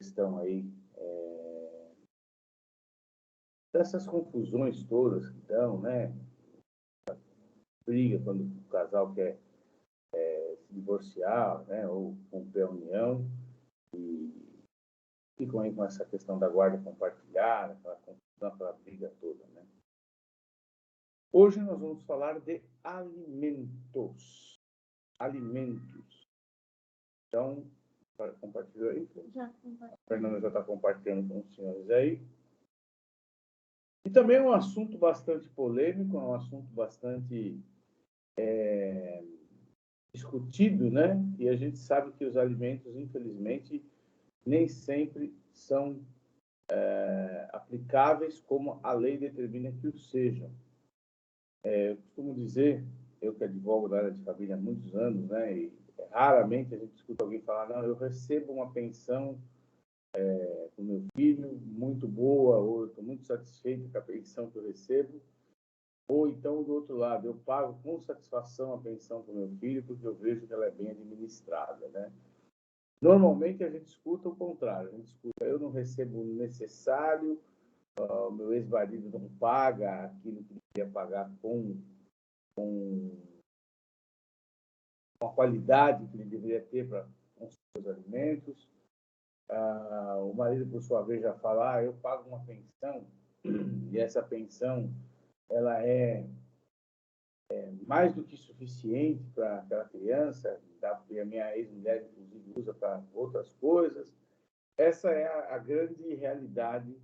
questão aí dessas confusões todas que dão, né? Briga quando o casal quer se divorciar, né? Ou romper a união, e ficam aí com essa questão da guarda compartilhada, aquela confusão, aquela briga toda, né? Hoje nós vamos falar de alimentos. Alimentos. Então, compartilhou aí? Já compartilhei. A Fernanda já está compartilhando com os senhores aí. E também é um assunto bastante polêmico, é um assunto bastante discutido, né? E a gente sabe que os alimentos, infelizmente, nem sempre são aplicáveis como a lei determina que o sejam. Eu costumo dizer, eu que advogo na área de família há muitos anos, né? E raramente a gente escuta alguém falar, não, eu recebo uma pensão do meu filho muito boa, ou eu estou muito satisfeito com a pensão que eu recebo, ou então, do outro lado, eu pago com satisfação a pensão para o meu filho, porque eu vejo que ela é bem administrada, né? Normalmente, a gente escuta o contrário. A gente escuta, eu não recebo o necessário, o meu ex-marido não paga aquilo que ele queria pagar com a qualidade que ele deveria ter para consumir os alimentos. O marido, por sua vez, já fala, eu pago uma pensão, e essa pensão ela é mais do que suficiente para aquela criança, e a minha ex-mulher, inclusive, usa para outras coisas. Essa é a grande realidade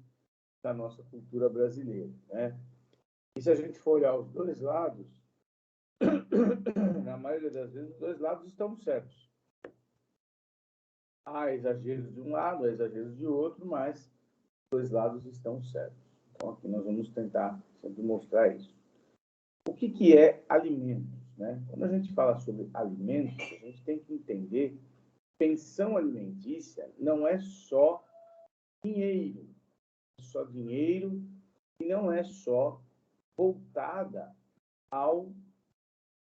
da nossa cultura brasileira, né? E se a gente for olhar os dois lados, na maioria das vezes, os dois lados estão certos. Há exageros de um lado, há exageros de outro, mas os dois lados estão certos. Então, aqui nós vamos tentar sempre mostrar isso. O que é alimentos, né? Quando a gente fala sobre alimentos, a gente tem que entender que pensão alimentícia não é só dinheiro, e não é só voltada ao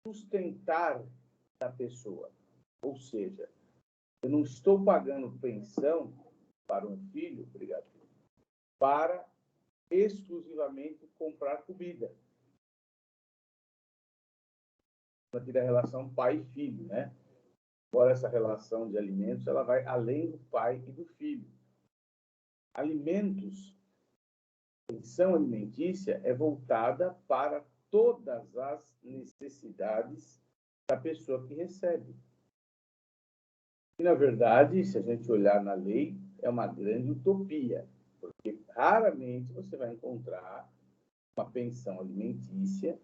sustentar da pessoa. Ou seja, eu não estou pagando pensão para um filho, obrigado, para exclusivamente comprar comida. Aqui da relação pai e filho, né? Agora, essa relação de alimentos, ela vai além do pai e do filho. Alimentos, pensão alimentícia, é voltada para todas as necessidades da pessoa que recebe. E, na verdade, se a gente olhar na lei, é uma grande utopia, porque raramente você vai encontrar uma pensão alimentícia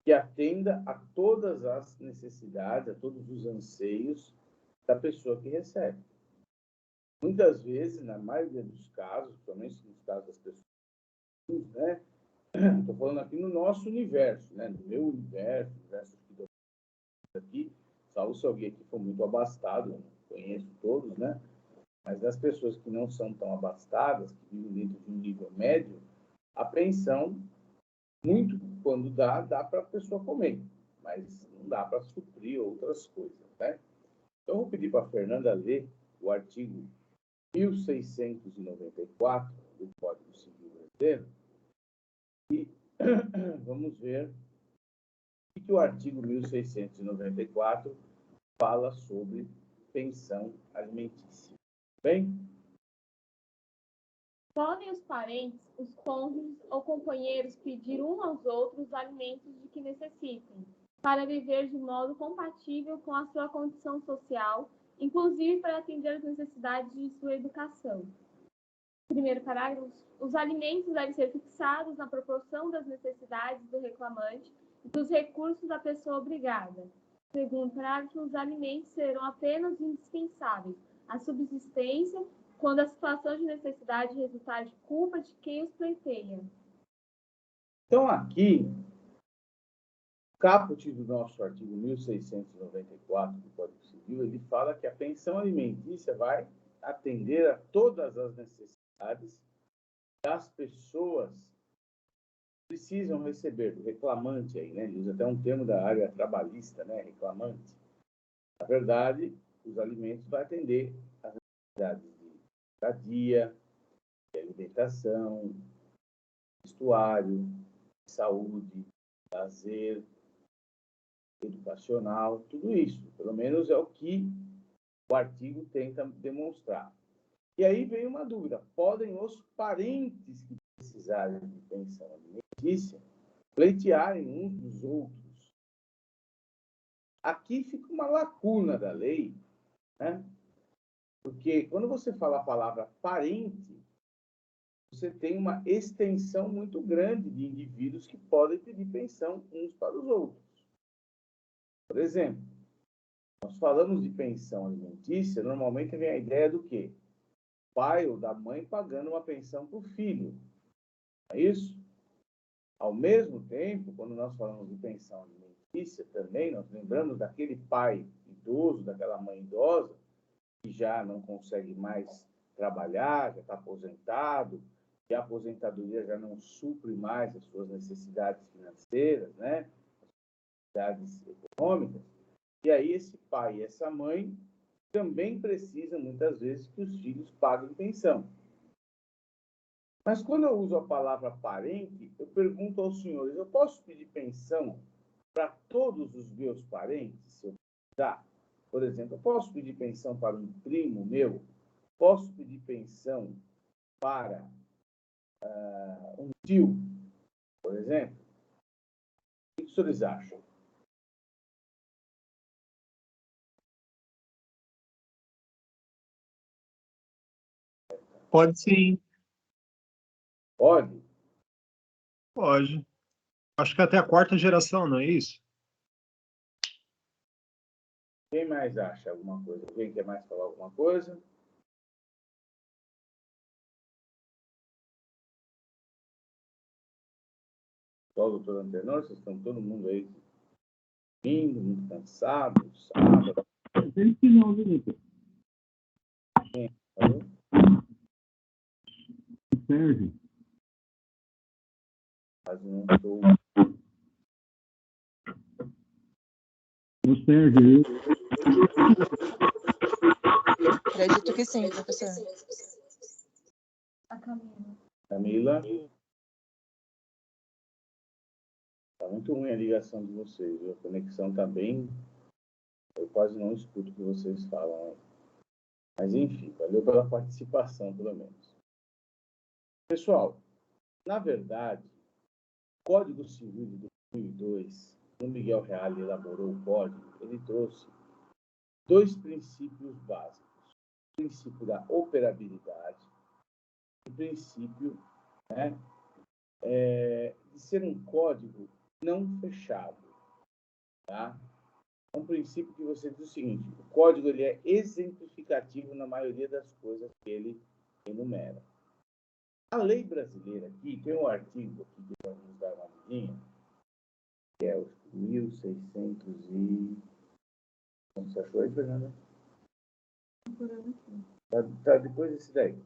que atenda a todas as necessidades, a todos os anseios da pessoa que recebe. Muitas vezes, na maioria dos casos, principalmente nos casos das pessoas, né? Estou falando aqui no nosso universo, né? No meu universo aqui, salvo se alguém aqui for muito abastado, eu não conheço todos, né? Mas das pessoas que não são tão abastadas, que vivem dentro de um nível médio, a pensão, muito quando dá para a pessoa comer, mas não dá para suprir outras coisas, né? Então, eu vou pedir para a Fernanda ler o artigo 1694 do Código Civil Brasileiro e vamos ver o que o artigo 1694 fala sobre pensão alimentícia. Bem? Podem os parentes, os cônjuges ou companheiros pedir uns aos outros os alimentos de que necessitem, para viver de modo compatível com a sua condição social, inclusive para atender às necessidades de sua educação. Primeiro parágrafo, os alimentos devem ser fixados na proporção das necessidades do reclamante e dos recursos da pessoa obrigada. Segundo parágrafo, os alimentos serão apenas indispensáveis à subsistência quando a situação de necessidade resultar de culpa de quem os pleiteia. Então, aqui, o caput do nosso artigo 1694 do Código Civil, ele fala que a pensão alimentícia vai atender a todas as necessidades das pessoas que precisam receber, do reclamante aí, né? Ele usa até um termo da área trabalhista, né? Reclamante. Na verdade, os alimentos vão atender às necessidades moradia, de alimentação, vestuário, saúde, lazer, educacional, tudo isso. Pelo menos é o que o artigo tenta demonstrar. E aí vem uma dúvida: podem os parentes que precisarem de pensão alimentícia pleitearem uns dos outros? Aqui fica uma lacuna da lei, né? Porque quando você fala a palavra parente, você tem uma extensão muito grande de indivíduos que podem pedir pensão uns para os outros. Por exemplo, nós falamos de pensão alimentícia, normalmente vem a ideia do quê? Pai ou da mãe pagando uma pensão para o filho. Não é isso? Ao mesmo tempo, quando nós falamos de pensão alimentícia, também nós lembramos daquele pai idoso, daquela mãe idosa, que já não consegue mais trabalhar, já está aposentado, que a aposentadoria já não supre mais as suas necessidades financeiras, né? Necessidades econômicas. E aí esse pai e essa mãe também precisam, muitas vezes, que os filhos paguem pensão. Mas quando eu uso a palavra parente, eu pergunto aos senhores: eu posso pedir pensão para todos os meus parentes, se eu precisar? Por exemplo, eu posso pedir pensão para um primo meu? Posso pedir pensão para um tio, por exemplo? O que os senhores acham? Pode sim, Pode? pode. Acho que até a quarta geração, não é isso? Quem mais acha alguma coisa? Alguém quer mais falar alguma coisa? Só o doutor Antenor, vocês estão todo mundo aí indo, muito cansado, sábado. Não, doutor. Falou? Sérgio. Mas não estou. O Sérgio. Acredito que sim, professor. A Camila. Camila? Está muito ruim a ligação de vocês, viu? A conexão está bem. Eu quase não escuto o que vocês falam aí. Mas, enfim, valeu pela participação, pelo menos. Pessoal, na verdade, o Código Civil de 2002, quando Miguel Reale elaborou o código, ele trouxe dois princípios básicos: o princípio da operabilidade e o princípio, né, de ser um código não fechado, tá? É um princípio que você diz o seguinte: o código ele é exemplificativo na maioria das coisas que ele enumera. A lei brasileira aqui, tem um artigo aqui que vamos nos dar uma olhadinha, que é o 1600 e... Como você achou aí, Fernanda? Tá depois desse daí.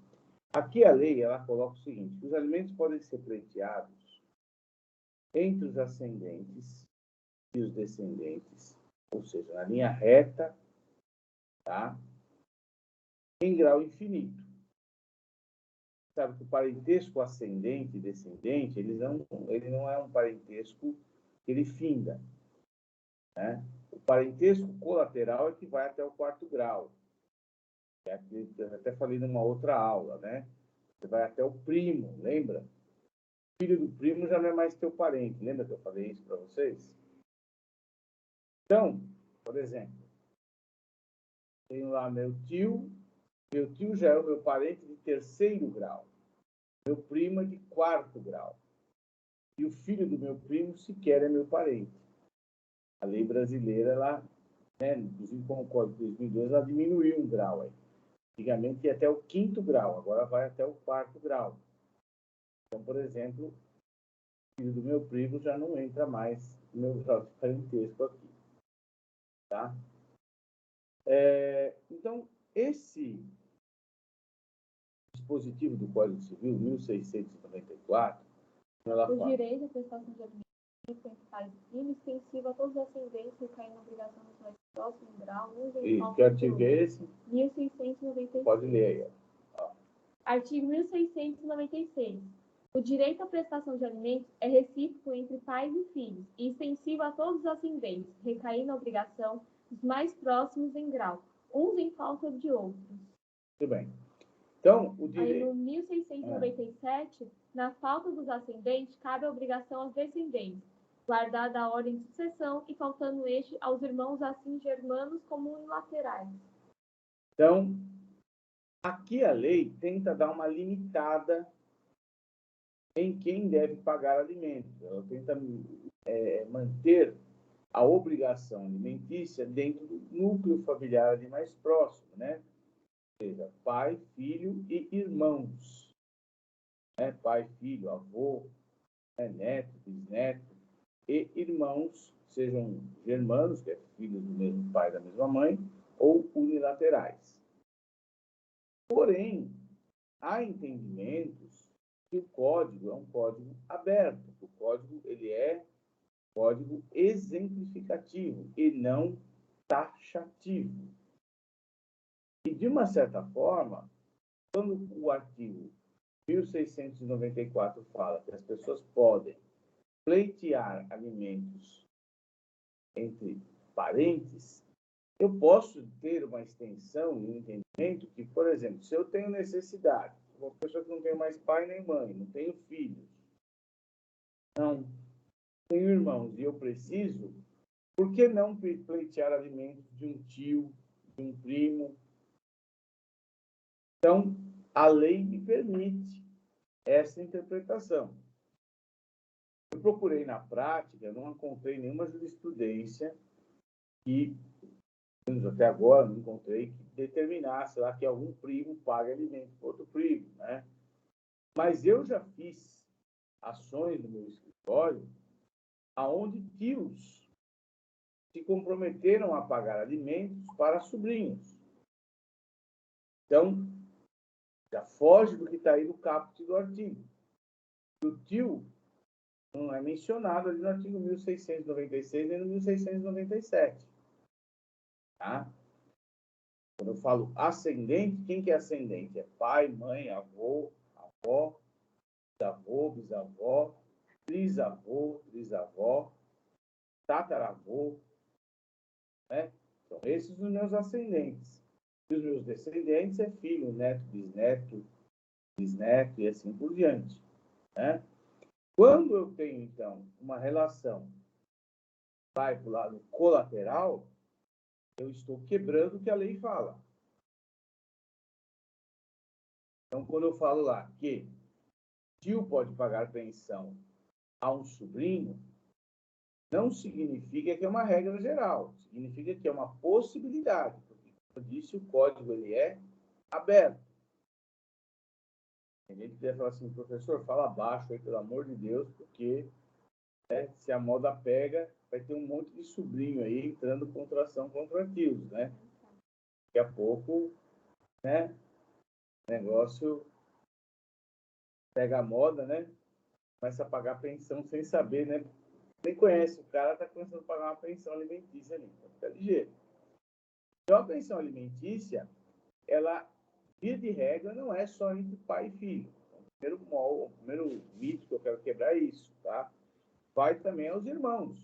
Aqui a lei, ela coloca o seguinte: os alimentos podem ser pleiteados entre os ascendentes e os descendentes, ou seja, na linha reta, tá? Em grau infinito. Sabe que o parentesco ascendente e descendente, ele não é um parentesco que ele finda, né? O parentesco colateral é que vai até o quarto grau. É aquilo que eu até falei numa outra aula, né? Você vai até o primo, lembra? O filho do primo já não é mais teu parente. Lembra que eu falei isso para vocês? Então, por exemplo, tenho lá meu tio já é o meu parente de terceiro grau. Meu primo é de quarto grau. E o filho do meu primo sequer é meu parente. A lei brasileira, ela, né, inclusive com o Código de 2002, ela diminuiu um grau aí. Antigamente ia até o quinto grau, agora vai até o quarto grau. Então, por exemplo, o filho do meu primo já não entra mais no meu grau de parentesco aqui. Tá? Então, esse dispositivo do Código Civil, 1694, ela O fala... direito à prestação de alimentos principais extensivo a todos os ascendentes que caem na obrigação dos mais próximos grau, Isso, que artigo é esse? 1696. Pode ler aí. Ó. Artigo 1696. O direito à prestação de alimentos é recíproco entre pais e filhos e extensivo a todos os ascendentes, recaindo a obrigação dos mais próximos em grau, uns em falta de outros. Muito bem. Então, o Aí, direito... no 1697, na falta dos ascendentes, cabe a obrigação aos descendentes, guardada a ordem de sucessão e faltando este aos irmãos assim germanos como unilaterais. Então, aqui a lei tenta dar uma limitada em quem deve pagar alimentos. Ela tenta manter a obrigação alimentícia dentro do núcleo familiar ali mais próximo, né? Ou seja, pai, filho e irmãos. Né? Pai, filho, avô, neto, bisneto e irmãos, sejam germanos, que é filhos do mesmo pai e da mesma mãe, ou unilaterais. Porém, há entendimentos que o código é um código aberto. O código ele é código exemplificativo e não taxativo. E, de uma certa forma, quando o artigo 1694 fala que as pessoas podem pleitear alimentos entre parentes, eu posso ter uma extensão e um entendimento que, por exemplo, se eu tenho necessidade, uma pessoa que não tem mais pai nem mãe, não tenho filhos, não tenho irmãos e eu preciso, por que não pleitear alimentos de um tio, de um primo? Então, a lei me permite essa interpretação. Eu procurei na prática, não encontrei nenhuma jurisprudência que, até agora, não encontrei que determinasse lá que algum primo pague alimento para outro primo, né? Mas eu já fiz ações no meu escritório aonde tios se comprometeram a pagar alimentos para sobrinhos. Então, já foge do que está aí no caput do artigo. O tio não é mencionado ali no artigo 1696 nem no 1697. Tá? Quando eu falo ascendente, quem que é ascendente? É pai, mãe, avô, avó, bisavó, trisavó, tataravô, né? Então, esses são os meus ascendentes. E os meus descendentes é filho, neto, bisneto e assim por diante, né? Quando eu tenho, então, uma relação vai para o lado colateral, eu estou quebrando o que a lei fala. Então, quando eu falo lá que tio pode pagar pensão a um sobrinho, não significa que é uma regra geral, significa que é uma possibilidade, porque, como eu disse, o código ele é aberto. Tem gente que deve falar assim, professor, fala baixo aí, pelo amor de Deus, porque se a moda pega, vai ter um monte de sobrinho aí entrando contra ação contra tios, né? Daqui a pouco, né? O negócio pega a moda, né? Começa a pagar pensão sem saber, né? Nem conhece o cara, está começando a pagar uma pensão alimentícia ali. Então, fica ligeiro. Então, a pensão alimentícia, ela, via de regra, não é só entre pai e filho. Então, o primeiro mito que eu quero quebrar é isso, tá? Vai também aos irmãos,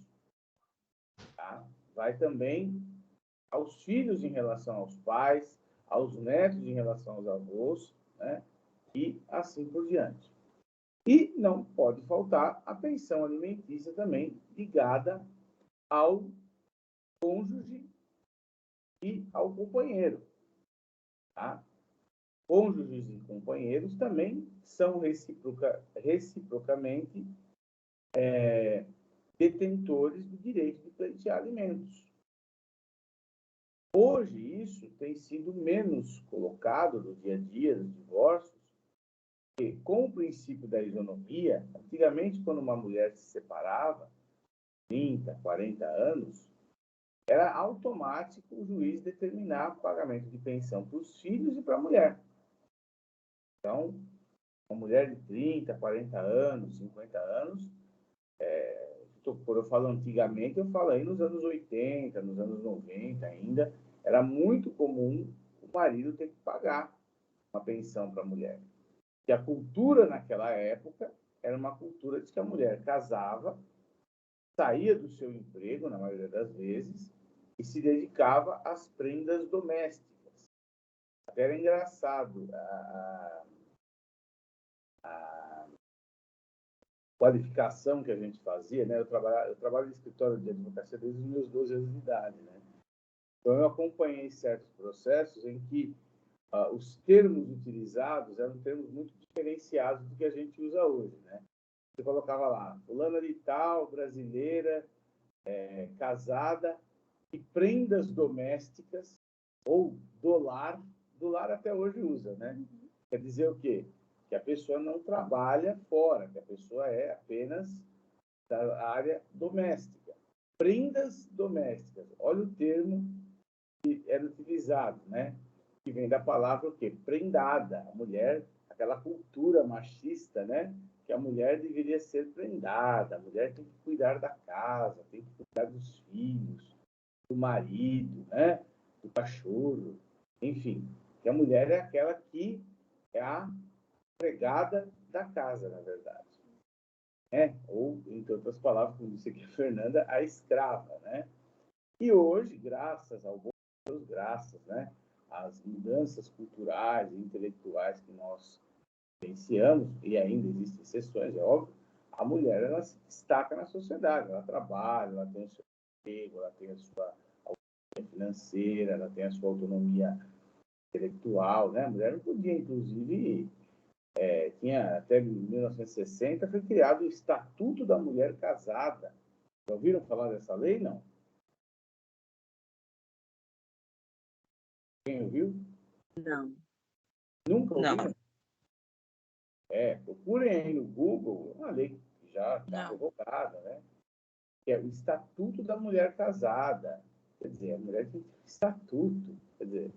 tá? Vai também aos filhos em relação aos pais, aos netos em relação aos avós, né? E assim por diante. E não pode faltar a pensão alimentícia também ligada ao cônjuge e ao companheiro. Tá? Cônjuges e companheiros também são reciprocamente detentores do direito de pleitear alimentos. Hoje, isso tem sido menos colocado no dia a dia dos divórcios, porque, com o princípio da isonomia, antigamente, quando uma mulher se separava, 30, 40 anos, era automático o juiz determinar o pagamento de pensão para os filhos e para a mulher. Então, uma mulher de 30, 40 anos, 50 anos, quando eu falo antigamente, eu falo aí nos anos 80, nos anos 90 ainda, era muito comum o marido ter que pagar uma pensão para a mulher. que a cultura naquela época era uma cultura de que a mulher casava, saía do seu emprego, na maioria das vezes, e se dedicava às prendas domésticas. Até era engraçado a qualificação que a gente fazia, né? Eu trabalho em escritório de advocacia desde os meus 12 anos de idade, né? Então, eu acompanhei certos processos em que os termos utilizados eram termos muito diferenciados do que a gente usa hoje, né? Você colocava lá, fulana de tal, brasileira, casada, e prendas domésticas, ou dolar até hoje usa, né? Quer dizer o quê? Que a pessoa não trabalha fora, que a pessoa é apenas da área doméstica. Prendas domésticas, olha o termo que era utilizado, né? Que vem da palavra o quê? Prendada. A mulher, aquela cultura machista, né? Que a mulher deveria ser prendada, a mulher tem que cuidar da casa, tem que cuidar dos filhos, do marido, né? Do cachorro, enfim. Que a mulher é aquela que é a empregada da casa, na verdade. Ou, entre outras palavras, como disse aqui a Fernanda, a escrava, né? E hoje, graças ao bom Deus, graças, né, às mudanças culturais e intelectuais que nós vivenciamos, e ainda existem exceções, é óbvio, a mulher ela se destaca na sociedade, ela trabalha, ela tem o seu emprego, ela tem a sua autonomia financeira, ela tem a sua autonomia intelectual, né? A mulher não podia, inclusive, tinha até 1960 foi criado o Estatuto da Mulher Casada. Já ouviram falar dessa lei? Não. Quem ouviu? Não. Nunca ouviram? Não. Procurem aí no Google, uma lei que já está Não. revogada, né? Que é o Estatuto da Mulher Casada. Quer dizer, a mulher tem estatuto, quer dizer,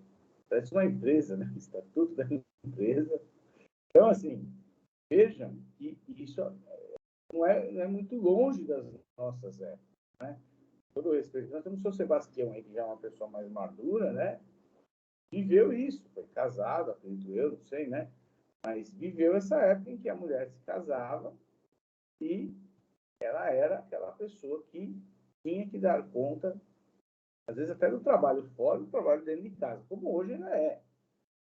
parece uma empresa, né? Estatuto da empresa. Então, assim, vejam que isso não é muito longe das nossas épocas, né? Com todo respeito, nós temos o seu Sebastião aí, que já é uma pessoa mais madura, né? Viveu isso, foi casado, acredito eu, não sei, né? Mas viveu essa época em que a mulher se casava e ela era aquela pessoa que tinha que dar conta, às vezes até do trabalho fora e do trabalho dentro de casa, como hoje ainda é.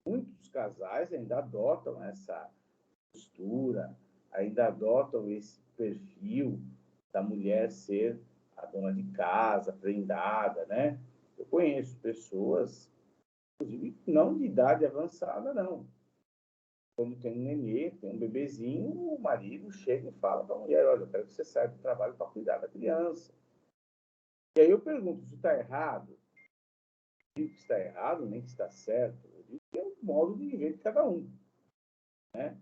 Muitos casais ainda adotam essa postura, ainda adotam esse perfil da mulher ser a dona de casa, prendada, né? Eu conheço pessoas, inclusive não de idade avançada, não. Quando tem um nenê, tem um bebezinho, o marido chega e fala para a mulher, olha, eu quero que você saia do trabalho para cuidar da criança. E aí eu pergunto, isso está errado? Eu digo que está errado, nem que está certo. Eu digo que é o modo de viver de cada um, né?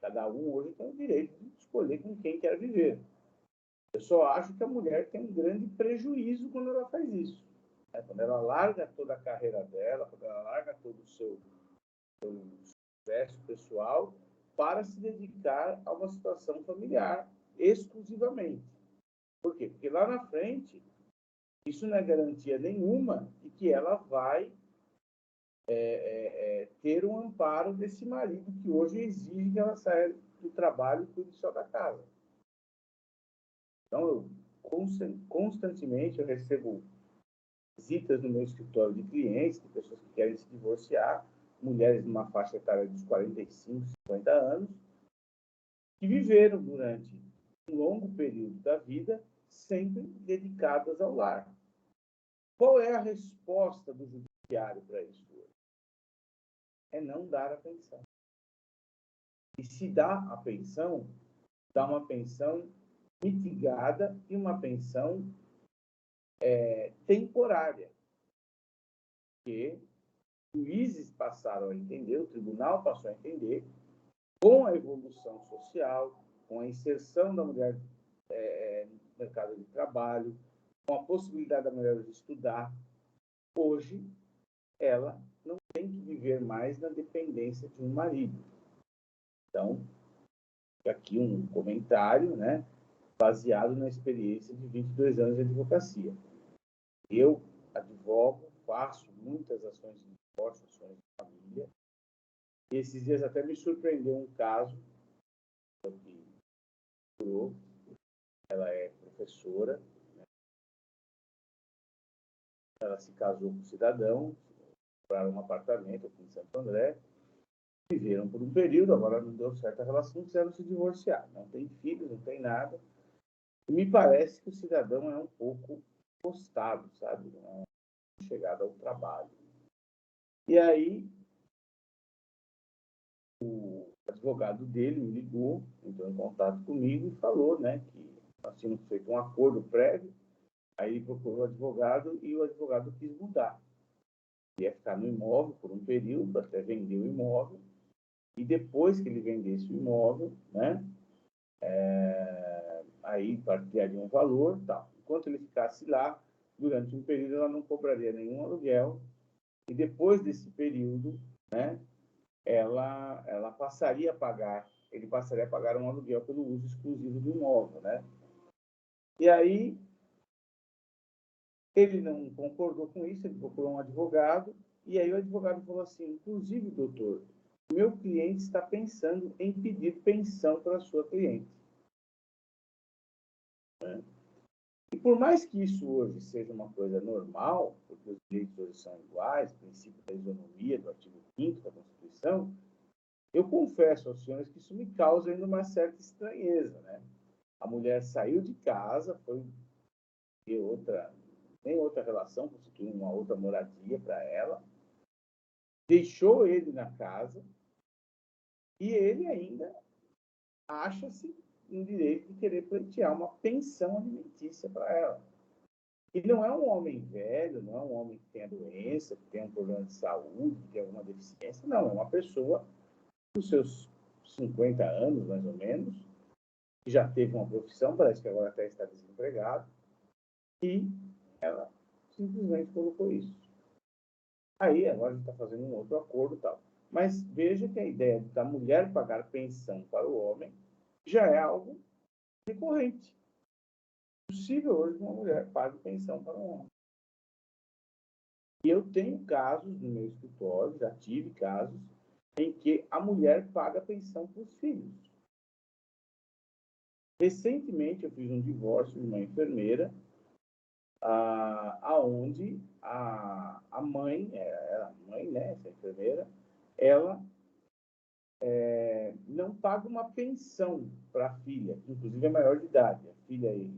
Cada um hoje tem o direito de escolher com quem quer viver. Eu só acho que a mulher tem um grande prejuízo quando ela faz isso, né? Quando ela larga toda a carreira dela, quando ela larga todo o seu sucesso pessoal para se dedicar a uma situação familiar exclusivamente. Por quê? Porque lá na frente, isso não é garantia nenhuma de que ela vai ter um amparo desse marido que hoje exige que ela saia do trabalho e cuide só da casa. Então, constantemente eu recebo visitas no meu escritório de clientes, de pessoas que querem se divorciar, mulheres numa faixa etária dos 45, 50 anos, que viveram durante um longo período da vida sempre dedicadas ao lar. Qual é a resposta do judiciário para isso hoje? É não dar a pensão. E se dá a pensão, dá uma pensão mitigada e uma pensão temporária. Porque juízes passaram a entender, o tribunal passou a entender, com a evolução social, com a inserção da mulher no mercado de trabalho, com a possibilidade da mulher de estudar, hoje ela não tem que viver mais na dependência de um marido. Então, aqui um comentário, né, baseado na experiência de 22 anos de advocacia. Eu advogo, faço muitas ações de divórcio, ações de família, E esses dias até me surpreendeu um caso que ela é professora, né? Ela se casou com um cidadão, compraram um apartamento aqui em Santo André, viveram por um período, agora não deu certo a relação, quiseram se divorciar. Não tem filhos, não tem nada. E me parece que o cidadão é um pouco postado, sabe? Não é chegado ao trabalho. E aí, o advogado dele me ligou, entrou em contato comigo e falou, né, que nós tínhamos feito um acordo prévio, aí ele procurou o advogado e o advogado quis mudar. Ia ficar no imóvel por um período, até vender o imóvel, e depois que ele vendesse o imóvel, né, aí partilharia um valor, tal. Enquanto ele ficasse lá, durante um período ela não cobraria nenhum aluguel, e depois desse período, né, ela passaria a pagar, ele passaria a pagar um aluguel pelo uso exclusivo do imóvel, né? E aí ele não concordou com isso, ele procurou um advogado, e aí o advogado falou assim: inclusive, doutor, meu cliente está pensando em pedir pensão para a sua cliente. Né? E por mais que isso hoje seja uma coisa normal, porque os direitos hoje são iguais, princípio da isonomia do artigo 5º da Constituição, eu confesso aos senhores que isso me causa ainda uma certa estranheza, né? A mulher saiu de casa, foi ter outra relação, constituiu uma outra moradia para ela, deixou ele na casa e ele ainda acha-se em direito de querer pleitear uma pensão alimentícia para ela. E não é um homem velho, não é um homem que tenha doença, que tenha um problema de saúde, que tenha alguma deficiência, não, é uma pessoa dos seus 50 anos, mais ou menos, que já teve uma profissão, parece que agora até está desempregado, e ela simplesmente colocou isso. Aí, agora a gente está fazendo um outro acordo e tal. Mas veja que a ideia da mulher pagar pensão para o homem já é algo recorrente. É possível hoje que uma mulher pague pensão para um homem. E eu tenho casos no meu escritório, já tive casos, em que a mulher paga pensão para os filhos. Recentemente, eu fiz um divórcio de uma enfermeira, aonde a mãe, a mãe, né, essa enfermeira, ela não paga uma pensão para a filha, que inclusive é maior de idade. A filha e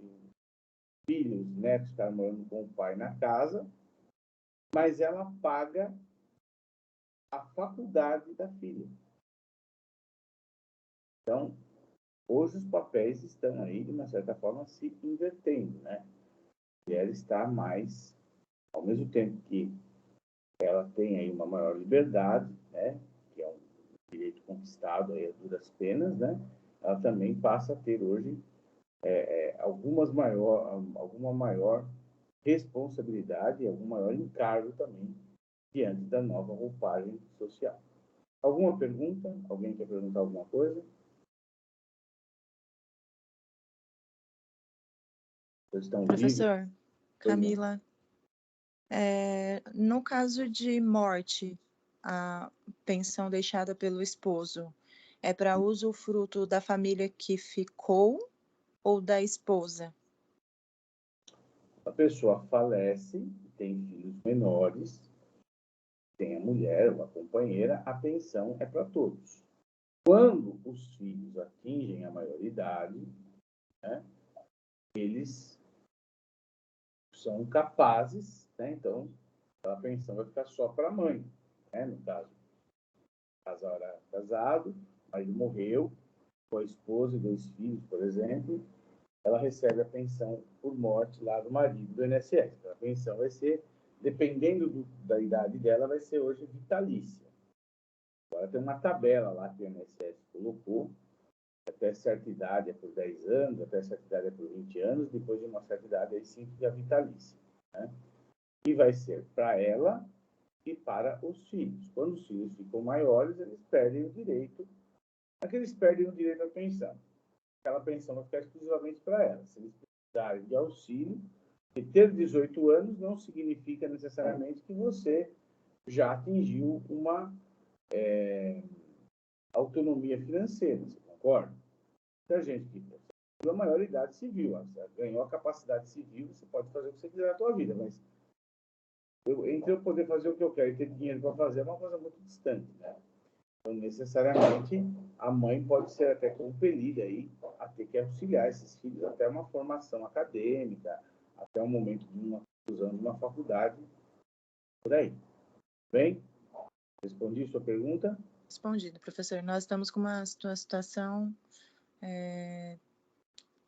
filhos, netos ficaram morando com o pai na casa, mas ela paga a faculdade da filha. Então, hoje os papéis estão aí, de uma certa forma, se invertendo, né? A mulher está mais, ao mesmo tempo que ela tem aí uma maior liberdade, né? Que é um direito conquistado aí a duras penas, né? Ela também passa a ter hoje alguma maior responsabilidade e algum maior encargo também diante da nova roupagem social. Alguma pergunta? Alguém quer perguntar alguma coisa? Vocês estão livres? Professor, Camila, no caso de morte, a pensão deixada pelo esposo é para usufruto da família que ficou ou da esposa? A pessoa falece, tem filhos menores, tem a mulher ou a companheira, a pensão é para todos. Quando os filhos atingem a maioridade, né, eles são capazes, né, então a pensão vai ficar só para a mãe, né, no caso. O casal era casado, o marido morreu, com a esposa e 2 filhos, por exemplo, ela recebe a pensão por morte lá do marido do INSS. Então, a pensão vai ser, dependendo da idade dela, vai ser hoje vitalícia. Agora tem uma tabela lá que o INSS colocou, até certa idade é por 10 anos, até certa idade é por 20 anos, depois de uma certa idade aí sim fica vitalícia, né? E vai ser para ela e para os filhos. Quando os filhos ficam maiores, eles perdem o direito, aqueles perdem o direito à pensão. Aquela pensão vai ficar exclusivamente para elas. Se eles precisarem de auxílio, e ter 18 anos não significa necessariamente que você já atingiu autonomia financeira, você concorda? Muita gente que tem a maioridade civil, você ganhou a capacidade civil, você pode fazer o que você quiser na sua vida, mas entre eu poder fazer o que eu quero e ter dinheiro para fazer é uma coisa muito distante, né? Então, necessariamente, a mãe pode ser até compelida aí a ter que auxiliar esses filhos até uma formação acadêmica, até um momento de uma conclusão de uma faculdade, por aí. Bem? Respondi sua pergunta? Respondido, professor. Nós estamos com uma situação...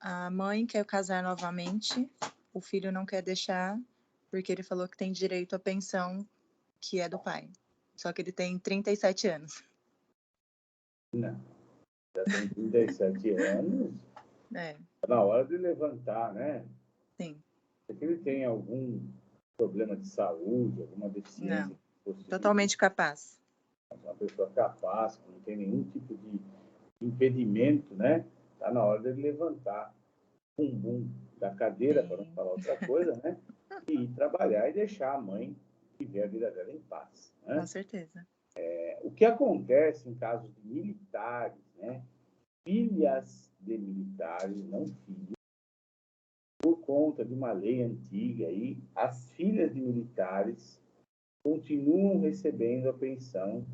a mãe quer casar novamente, o filho não quer deixar, porque ele falou que tem direito à pensão que é do pai. Só que ele tem 37 anos. Não. Já tem 37 anos. É, Está na hora de levantar, né? sim. Se ele tem algum problema de saúde, alguma deficiência, Não. Totalmente capaz. uma pessoa capaz, que não tem nenhum tipo de impedimento, né? Está na hora de levantar o bumbum da cadeira, para não falar outra coisa, né? E ir trabalhar e deixar a mãe viver a vida dela em paz. Né? Com certeza. O que acontece em casos de militares, né? Filhas de militares, não filhos, por conta de uma lei antiga aí, as filhas de militares continuam recebendo a pensão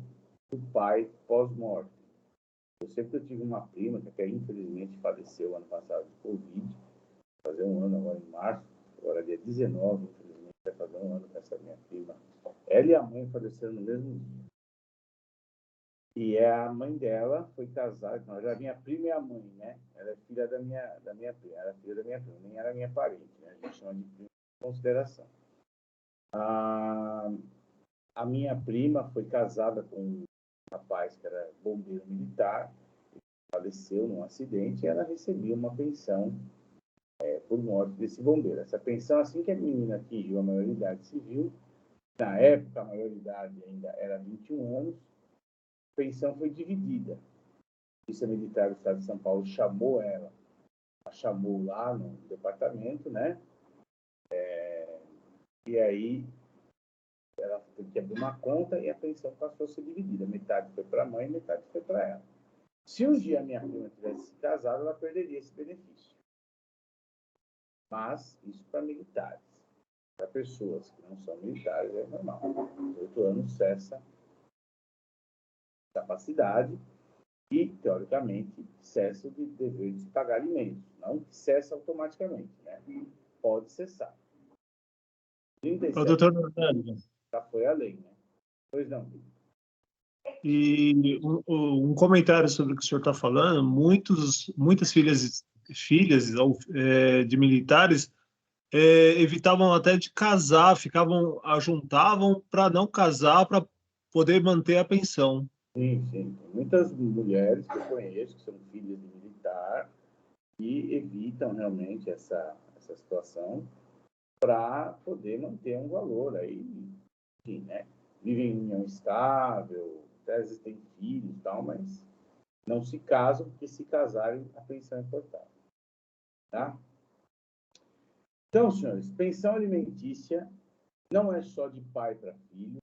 do pai pós-morte. Eu sempre tive uma prima que até infelizmente faleceu ano passado de Covid, vai fazer um ano agora em março, agora dia 19, infelizmente vai fazer um ano com essa minha prima. Ela e a mãe faleceram no mesmo dia. E a mãe dela foi casada, não, a minha prima e a mãe, né? Ela é filha da minha prima, era filha da minha prima, nem era minha parente, né? A gente chama de prima de consideração. A minha prima foi casada com um rapaz que era bombeiro militar, faleceu num acidente, e ela recebia uma pensão por morte desse bombeiro. Essa pensão, assim que a menina atingiu a maioridade civil, na época a maioridade ainda era 21 anos, a pensão foi dividida. A Polícia Militar do Estado de São Paulo chamou ela, a chamou lá no departamento, né? E aí ela teve que abrir uma conta e a pensão passou a ser dividida. Metade foi para a mãe, metade foi para ela. Se um dia a minha prima tivesse se casado, ela perderia esse benefício. Mas isso para militares. Para pessoas que não são militares é normal. 18 anos cessa a capacidade e, teoricamente, cessa o dever de pagar alimentos. Não cessa automaticamente, né? Pode cessar. Ô, 37 doutor Nordani, já foi a lei, né? Pois não. e um comentário sobre o que o senhor está falando, muitas filhas de militares evitavam até de casar, ajuntavam para não casar, para poder manter a pensão. Sim, sim. Tem muitas mulheres que eu conheço que são filhas de militar e evitam realmente essa situação para poder manter um valor aí, enfim, né? Vivem em união estável, até às vezes têm filhos e tal, mas não se casam, porque se casarem, a pensão é cortada. Tá? Então, senhores, pensão alimentícia não é só de pai para filho,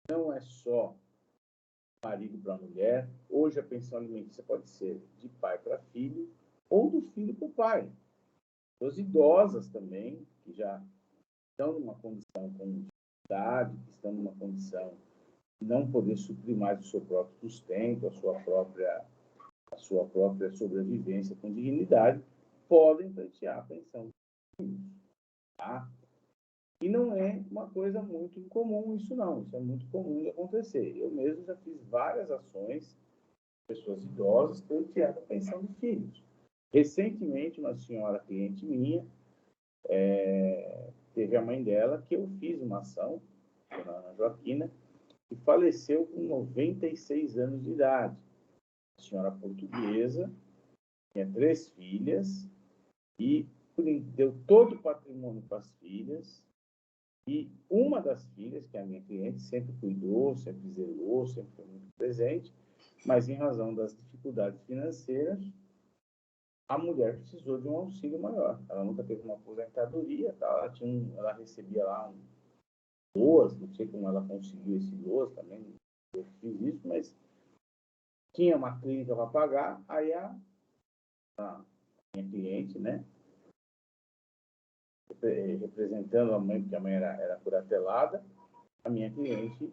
não é só marido para mulher. Hoje a pensão alimentícia pode ser de pai para filho ou do filho para o pai. As idosas também, que já estão numa condição com dificuldade, que estão numa condição de não poder suprir mais o seu próprio sustento, a sua própria sobrevivência com dignidade, podem pleitear a pensão. Tá? E não é uma coisa muito incomum isso não, isso é muito comum de acontecer. Eu mesmo já fiz várias ações, pessoas idosas, pleiteando a pensão de filhos. Recentemente, uma senhora cliente minha, teve a mãe dela, que eu fiz uma ação, a Ana Joaquina, que faleceu com 96 anos de idade. A senhora portuguesa, tinha 3 filhas, e deu todo o patrimônio para as filhas, e uma das filhas, que é a minha cliente, sempre cuidou, sempre zelou, sempre foi muito presente, mas em razão das dificuldades financeiras, a mulher precisou de um auxílio maior. Ela nunca teve uma aposentadoria, tá? Ela recebia lá um LOAS, não sei como ela conseguiu esse LOAS também, eu fiz isso, mas tinha uma clínica para pagar, aí a minha cliente, né, representando a mãe, porque a mãe era curatelada, a minha cliente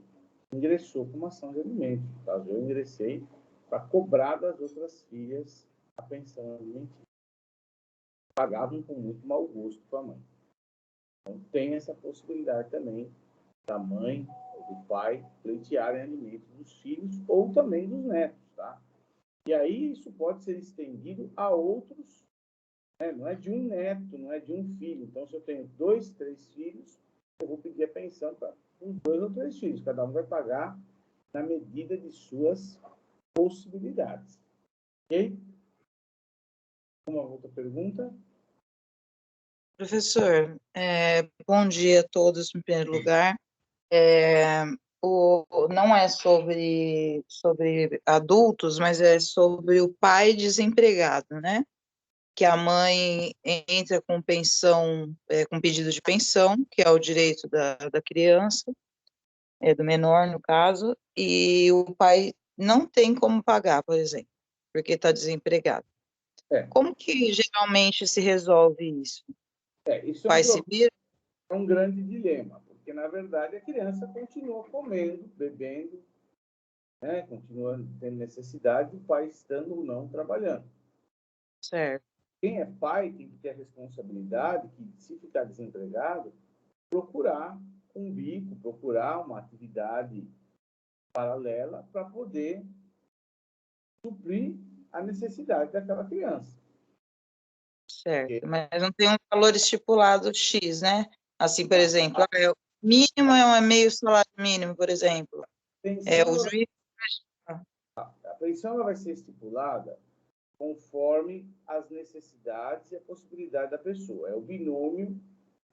ingressou com uma ação de alimentos. No caso, eu ingressei para cobrar das outras filhas a pensão alimentícia. Pagavam com muito mau gosto para a mãe. Então, tem essa possibilidade também da mãe ou do pai pleitearem alimentos dos filhos ou também dos netos, tá? E aí isso pode ser estendido a outros, né? Não é de um neto, não é de um filho. Então, se eu tenho 2, 3 filhos, eu vou pedir a pensão para uns 2 ou 3 filhos. Cada um vai pagar na medida de suas possibilidades. Ok? Uma outra pergunta? Professor, bom dia a todos, em primeiro lugar. Não é sobre adultos, mas é sobre o pai desempregado, né? Que a mãe entra com pensão, com pedido de pensão, que é o direito da criança, do menor, no caso, e o pai não tem como pagar, por exemplo, porque está desempregado. Como que geralmente se resolve isso? Isso Pai se vira? é um grande dilema, porque, na verdade, a criança continua comendo, bebendo, né? Continua tendo necessidade, o pai estando ou não trabalhando. Certo. Quem é pai tem que ter a responsabilidade que, se ficar desempregado, procurar um bico, procurar uma atividade paralela para poder suprir a necessidade daquela criança. Certo, mas não tem um valor estipulado X, né? Assim, por exemplo, o mínimo é meio salário mínimo, por exemplo. O juiz... A pensão ela vai ser estipulada conforme as necessidades e a possibilidade da pessoa. É o binômio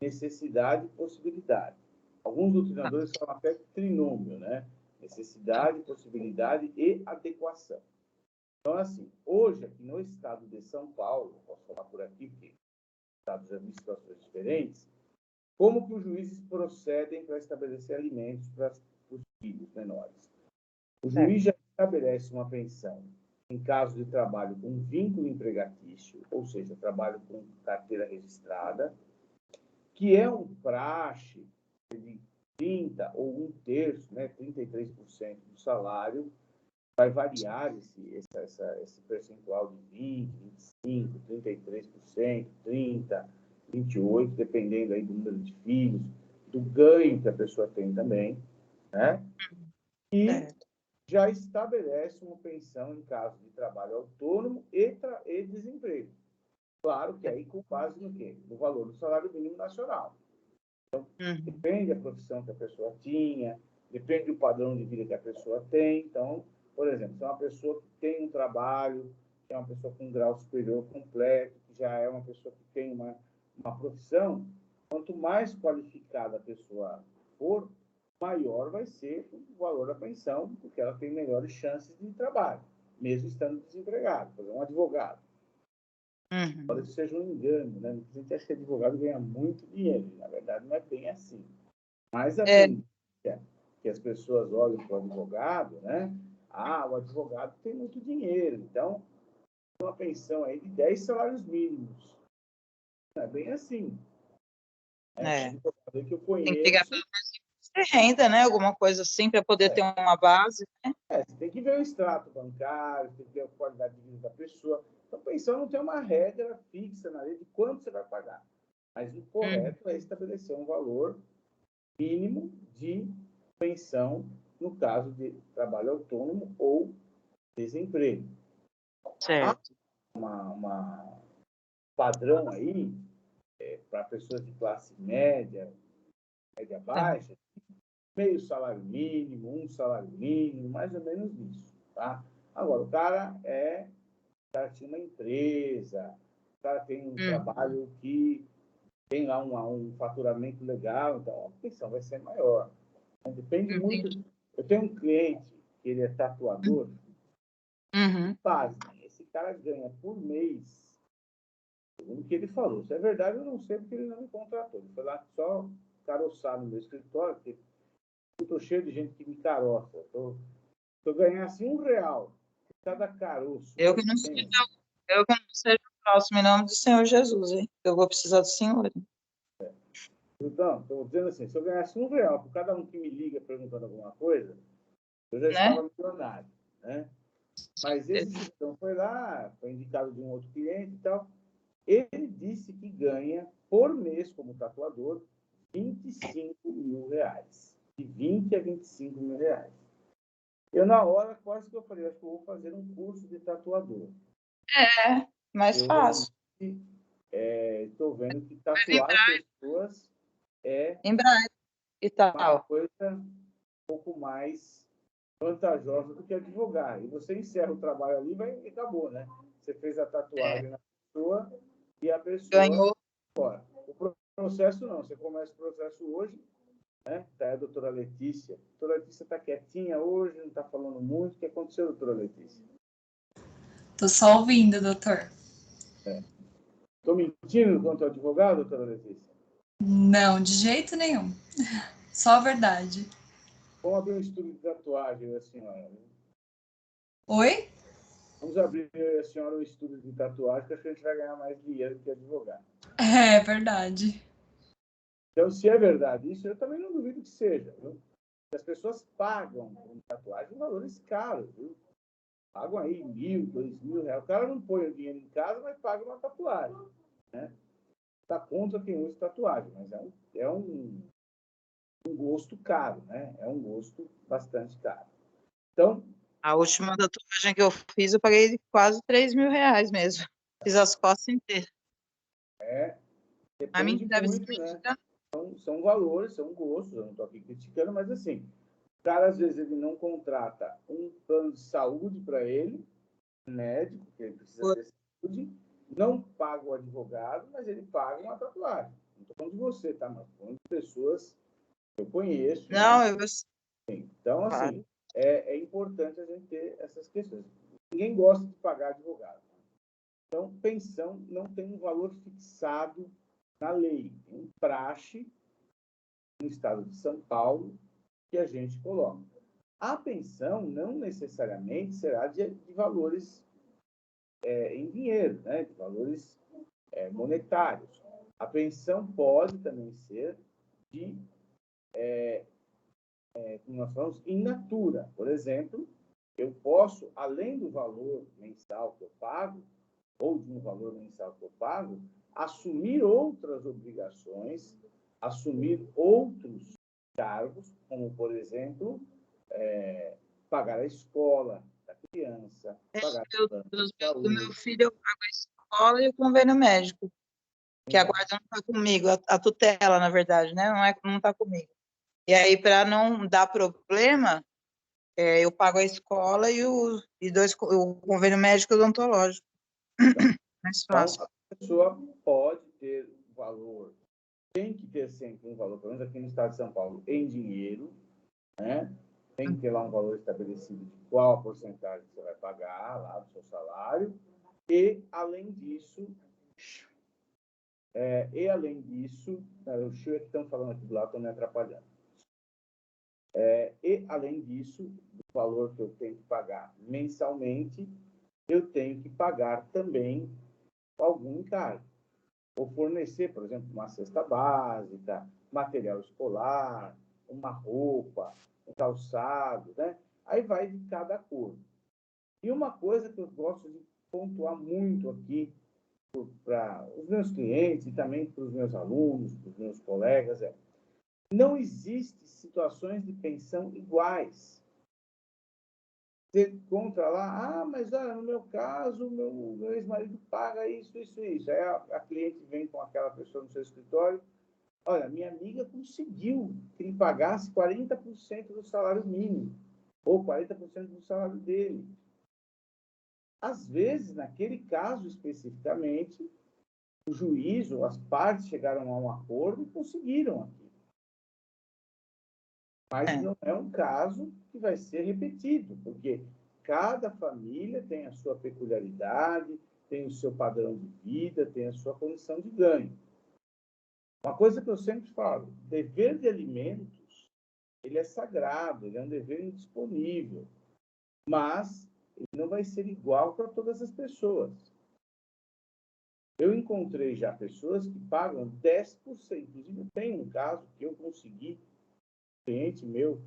necessidade e possibilidade. Alguns doutrinadores falam até trinômio, né? Necessidade, possibilidade e adequação. Então, assim, hoje, aqui no estado de São Paulo, posso falar por aqui, porque estados já vi situações diferentes, como que os juízes procedem para estabelecer alimentos para os filhos menores? O juiz já estabelece uma pensão em caso de trabalho com vínculo empregatício, ou seja, trabalho com carteira registrada, que é um praxe de 30% ou 1/3, né, 33% do salário, vai variar esse percentual de 20%, 25%, 33%, 30%, 28%, dependendo aí do número de filhos, do ganho que a pessoa tem também, né? E já estabelece uma pensão em caso de trabalho autônomo e desemprego. Claro que aí com base no quê? No valor do salário mínimo nacional. Então, depende da profissão que a pessoa tinha, depende do padrão de vida que a pessoa tem. Então, por exemplo, se é uma pessoa que tem um trabalho, que é uma pessoa com um grau superior completo, que já é uma pessoa que tem uma profissão, quanto mais qualificada a pessoa for, maior vai ser o valor da pensão, porque ela tem melhores chances de trabalho, mesmo estando desempregado. Por exemplo, um advogado. Pode isso seja um engano, né? A gente acha que advogado ganha muito dinheiro. Na verdade, não é bem assim. Mas a tendência que as pessoas olham para o advogado, né? O advogado tem muito dinheiro, então uma pensão aí de 10 salários mínimos. Não é bem assim. Que eu conheço, tem que pegar renda, né? Alguma coisa assim, para poder ter uma base. Né? Você tem que ver o extrato bancário, tem que ver a qualidade de vida da pessoa. Então, pensão não tem uma regra fixa na lei de quanto você vai pagar. Mas o correto é estabelecer um valor mínimo de pensão no caso de trabalho autônomo ou desemprego. Certo. Uma padrão aí para pessoas de classe média, média baixa, meio salário mínimo, um salário mínimo, mais ou menos isso, tá? Agora, o cara tinha uma empresa, o cara tem um trabalho que tem lá um faturamento legal, então a pensão vai ser maior. Depende muito. Eu tenho um cliente que ele é tatuador, pasmem, esse cara ganha por mês, segundo o que ele falou. Se é verdade, eu não sei porque ele não me contratou. Ele foi lá só caroçar no meu escritório, porque eu estou cheio de gente que me caroça. Se eu ganhasse R$1 cada caroço. Eu que não seja o próximo, em nome do Senhor Jesus, hein? Eu vou precisar do Senhor. Então, estou dizendo assim, se eu ganhasse R$1 por cada um que me liga perguntando alguma coisa, eu já Né? estava milionário, né? Mas esse cidadão foi lá, foi indicado de um outro cliente e tal. Ele disse que ganha, por mês, como tatuador, R$25 mil. De 20 a 25 mil reais. Eu, na hora, quase que eu falei, acho que eu vou fazer um curso de tatuador. Mais fácil. Estou vendo que tatuar pessoas é Em breve e uma tal. coisa um pouco mais vantajosa do que advogar. E você encerra o trabalho ali e acabou, né? Você fez a tatuagem na pessoa e a pessoa Ganhou. fora. O processo não. Você começa o processo hoje, né? Tá a doutora Letícia. A doutora Letícia está quietinha hoje, não está falando muito. O que aconteceu, doutora Letícia? Tô só ouvindo, doutor. Estou mentindo quanto ao advogado, doutora Letícia? Não, de jeito nenhum. Só a verdade. Vamos abrir um estudo de tatuagem, a senhora. Oi? Vamos abrir, a senhora, um estudo de tatuagem, que acho que a gente vai ganhar mais dinheiro que advogado. É verdade. Então, se é verdade isso, eu também não duvido que seja. Viu? As pessoas pagam por tatuagem valores caros. Viu? Pagam aí R$1.000, R$2.000. O cara não põe o dinheiro em casa, mas paga uma tatuagem. Né? Está contra quem usa tatuagem, mas é um gosto caro. Né? É um gosto bastante caro. Então, A última tatuagem que eu fiz, eu paguei quase R$3 mil mesmo. Fiz as costas inteiras. A mim depende deve muito, ser. né? São valores, são gostos, eu não estou aqui criticando, mas assim, o cara, às vezes, ele não contrata um plano de saúde para ele, médico, que ele precisa ter saúde, não paga o advogado, mas ele paga uma tatuagem. Não estou falando de você, tá? Mas estou falando de pessoas que eu conheço. Não, né? eu Então, assim, é importante a gente ter essas questões. Ninguém gosta de pagar advogado. Então, pensão não tem um valor fixado na lei. Tem um praxe no estado de São Paulo que a gente coloca. A pensão não necessariamente será de valores em dinheiro, né? De valores monetários. A pensão pode também ser de, como nós falamos, in natura. Por exemplo, eu posso, além do valor mensal que eu pago, ou de um valor mensal que eu pago, assumir outras obrigações, assumir outros cargos, como, por exemplo, pagar a escola da criança, pagar do meu filho, eu pago a escola e o convênio médico, que a guarda não está comigo, a tutela, na verdade, né? Não está comigo. E aí, para não dar problema, eu pago a escola e o convênio médico odontológico. Mais fácil. Então, a pessoa pode ter valor, tem que ter sempre um valor, pelo menos aqui no estado de São Paulo, em dinheiro, né? Tem que ter lá um valor estabelecido de qual a porcentagem que você vai pagar lá do seu salário. E, além disso, o show é que estão falando aqui do lado, estão me atrapalhando. E, além disso, do valor que eu tenho que pagar mensalmente, eu tenho que pagar também algum encargo. Ou fornecer, por exemplo, uma cesta básica, material escolar, uma roupa, um calçado, né? Aí vai de cada acordo. E uma coisa que eu gosto de pontuar muito aqui para os meus clientes e também para os meus alunos, para os meus colegas, não existem situações de pensão iguais. Você encontra lá, mas olha, no meu caso, meu ex-marido paga isso, isso, isso. Aí a cliente vem com aquela pessoa no seu escritório, olha, minha amiga conseguiu que ele pagasse 40% do salário mínimo, ou 40% do salário dele. Às vezes, naquele caso especificamente, o juiz ou as partes chegaram a um acordo e conseguiram aquilo. Mas não é um caso que vai ser repetido, porque cada família tem a sua peculiaridade, tem o seu padrão de vida, tem a sua condição de ganho. Uma coisa que eu sempre falo, dever de alimentos, ele é sagrado, ele é um dever indisponível. Mas ele não vai ser igual para todas as pessoas. Eu encontrei já pessoas que pagam 10%. Inclusive, tem um caso que eu consegui, um cliente meu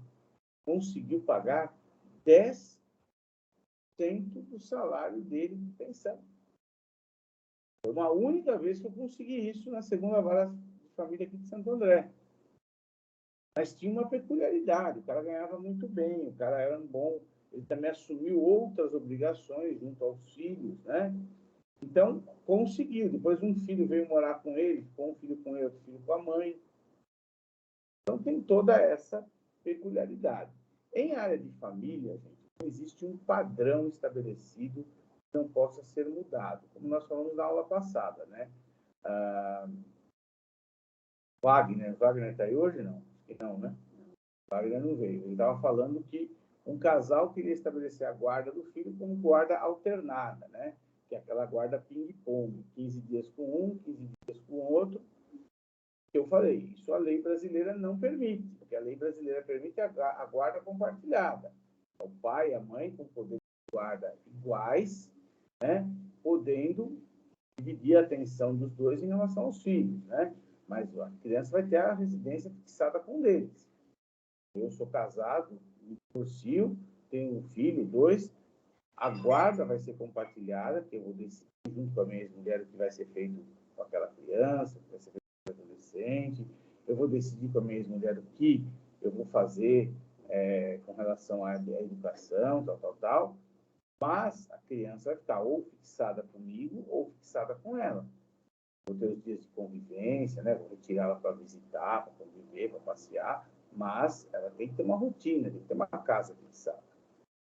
conseguiu pagar 10% do salário dele de pensão. Foi uma única vez que eu consegui isso na segunda vara de família aqui de Santo André. Mas tinha uma peculiaridade, o cara ganhava muito bem, o cara era um bom, ele também assumiu outras obrigações junto aos filhos, né? Então, conseguiu. Depois um filho veio morar com ele, ficou um filho com ele, outro filho com a mãe. Então, tem toda essa peculiaridade. Em área de família, gente, não existe um padrão estabelecido que não possa ser mudado, como nós falamos na aula passada, né? Wagner está aí hoje? Não. Não, né? Wagner não veio. Ele estava falando que um casal queria estabelecer a guarda do filho como guarda alternada, né? Que é aquela guarda ping-pong, 15 dias com um, 15 dias com o outro. Eu falei, isso a lei brasileira não permite, porque a lei brasileira permite a guarda compartilhada. O pai e a mãe com poder de guarda iguais, né? Podendo dividir a atenção dos dois em relação aos filhos, né? Mas a criança vai ter a residência fixada com um deles. Eu sou casado, me divorcio, tenho um filho, 2. A guarda vai ser compartilhada, que eu vou decidir junto com a minha ex-mulher o que vai ser feito com aquela criança, o que vai ser feito com o adolescente. Eu vou decidir com a minha ex-mulher o que eu vou fazer com relação à educação, tal. Mas a criança vai ficar ou fixada comigo ou fixada com ela. Vou ter os dias de convivência, né? Vou retirá-la para visitar, para conviver, para passear, mas ela tem que ter uma rotina, tem que ter uma casa fixada.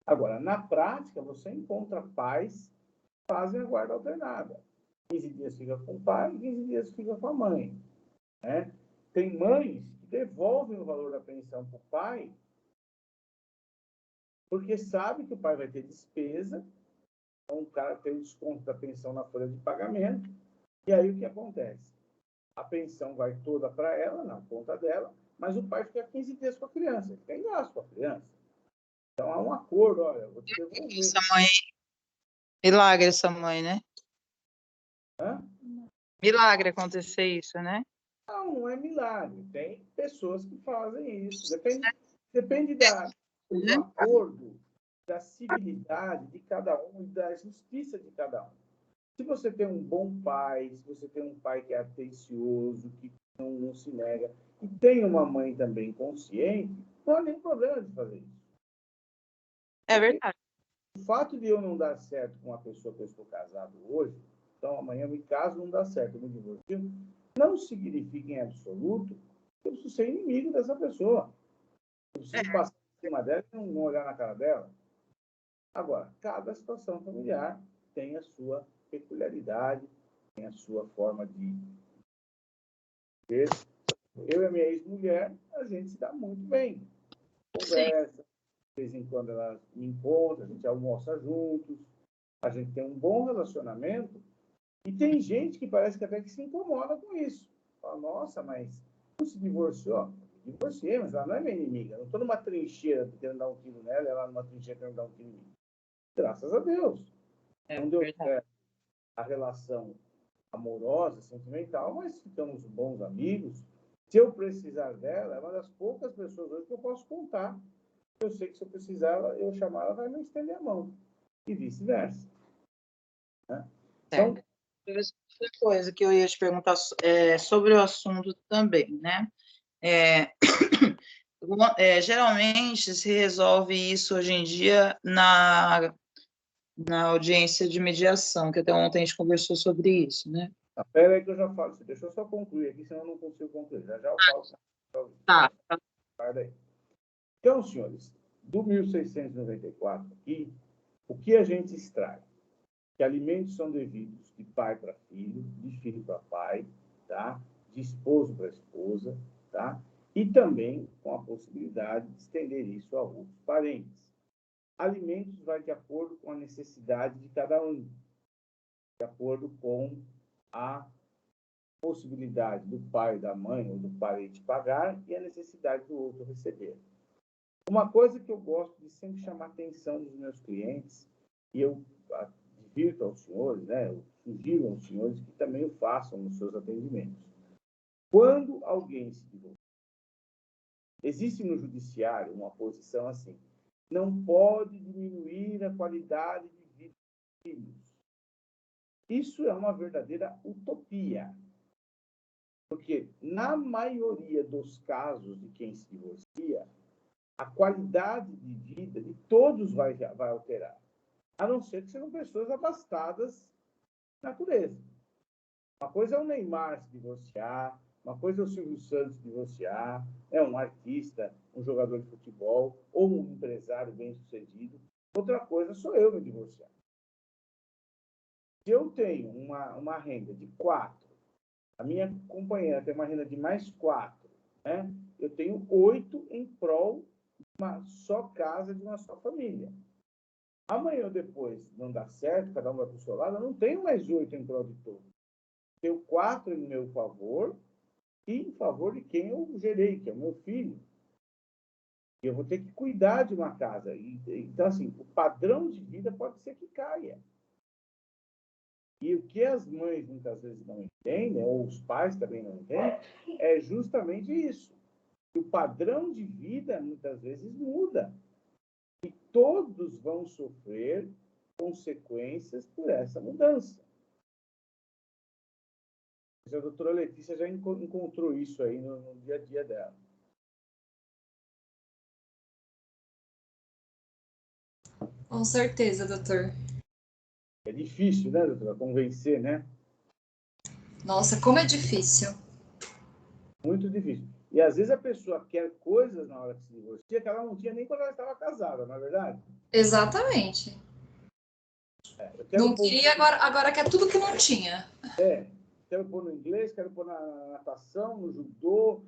Agora, na prática, você encontra pais que fazem a guarda alternada. 15 dias fica com o pai, 15 dias fica com a mãe, né? Tem mães que devolvem o valor da pensão para o pai porque sabe que o pai vai ter despesa, então o cara tem o desconto da pensão na folha de pagamento, e aí o que acontece? A pensão vai toda para ela, na conta dela, mas o pai fica 15 dias com a criança, ele tem gasto com a criança. Então há um acordo, olha, eu vou te devolver. Essa mãe, milagre essa mãe, né? Hã? Milagre acontecer isso, né? Não é milagre. Tem pessoas que fazem isso. Depende do acordo, da civilidade de cada um e da justiça de cada um. Se você tem um bom pai, se você tem um pai que é atencioso, que não se nega, e tem uma mãe também consciente, não há nenhum problema de fazer isso. É verdade. O fato de eu não dar certo com a pessoa que eu estou casado hoje, então amanhã eu me caso, não dá certo, eu me divorcio, não significa em absoluto que eu preciso ser inimigo dessa pessoa. Eu preciso passar por cima dela e não olhar na cara dela. Agora, cada situação familiar tem a sua peculiaridade, tem a sua forma de ser. Eu e a minha ex-mulher, a gente se dá muito bem. Conversa, de vez em quando ela me encontra, a gente almoça juntos, a gente tem um bom relacionamento. E tem gente que parece que até que se incomoda com isso. Fala, nossa, mas não se divorciou? Divorciei, mas ela não é minha inimiga. Eu não estou numa trincheira querendo dar um tiro nela, ela numa trincheira querendo dar um tiro em mim. Graças a Deus. Não deu certo a relação amorosa, sentimental, mas ficamos bons amigos. Se eu precisar dela, é uma das poucas pessoas hoje que eu posso contar. Eu sei que se eu precisar, eu chamar, ela vai me estender a mão. E vice-versa. Né? Então, outra coisa que eu ia te perguntar sobre o assunto também, né? Geralmente se resolve isso hoje em dia na audiência de mediação, que até ontem a gente conversou sobre isso, né? Espera aí que eu já falo. Deixa eu só concluir aqui, senão eu não consigo concluir. Já eu falo. Tá. Guarda aí. Então, senhores, do 1694 aqui, o que a gente extrai? Que alimentos são devidos de pai para filho, de filho para pai, tá? De esposo para esposa, tá? E também com a possibilidade de estender isso a outros parentes. Alimentos vai de acordo com a necessidade de cada um, de acordo com a possibilidade do pai, da mãe ou do parente pagar e a necessidade do outro receber. Uma coisa que eu gosto de sempre chamar a atenção dos meus clientes E eu advirto aos senhores, né, eu sugiro aos senhores que também o façam nos seus atendimentos. Quando alguém se divorcia, existe no judiciário uma posição assim: não pode diminuir a qualidade de vida dos filhos. Isso é uma verdadeira utopia. Porque, na maioria dos casos de quem se divorcia, a qualidade de vida de todos vai alterar. A não ser que sejam pessoas abastadas de natureza. Uma coisa é o Neymar se divorciar, uma coisa é o Silvio Santos se divorciar, é um artista, um jogador de futebol ou um empresário bem-sucedido. Outra coisa sou eu me divorciar. Se eu tenho uma renda de 4, a minha companheira tem uma renda de mais 4, né? Eu tenho 8 em prol de uma só casa, de uma só família. Amanhã ou depois não dá certo, cada um vai para o seu lado, eu não tenho mais 8 em prol de todos. Tenho 4 em meu favor e em favor de quem eu gerei, que é o meu filho. E eu vou ter que cuidar de uma casa. Então, assim, o padrão de vida pode ser que caia. E o que as mães muitas vezes não entendem, ou os pais também não entendem, é justamente isso. O padrão de vida muitas vezes muda. E todos vão sofrer consequências por essa mudança. A doutora Letícia já encontrou isso aí no dia a dia dela. Com certeza, doutor. É difícil, né, doutora, convencer, né? Nossa, como é difícil. Muito difícil. E às vezes a pessoa quer coisas na hora que se divorcia que ela não tinha nem quando ela estava casada, não é verdade? Exatamente. Não queria, agora quer tudo que não tinha. Quero pôr no inglês, quero pôr na natação, no judô,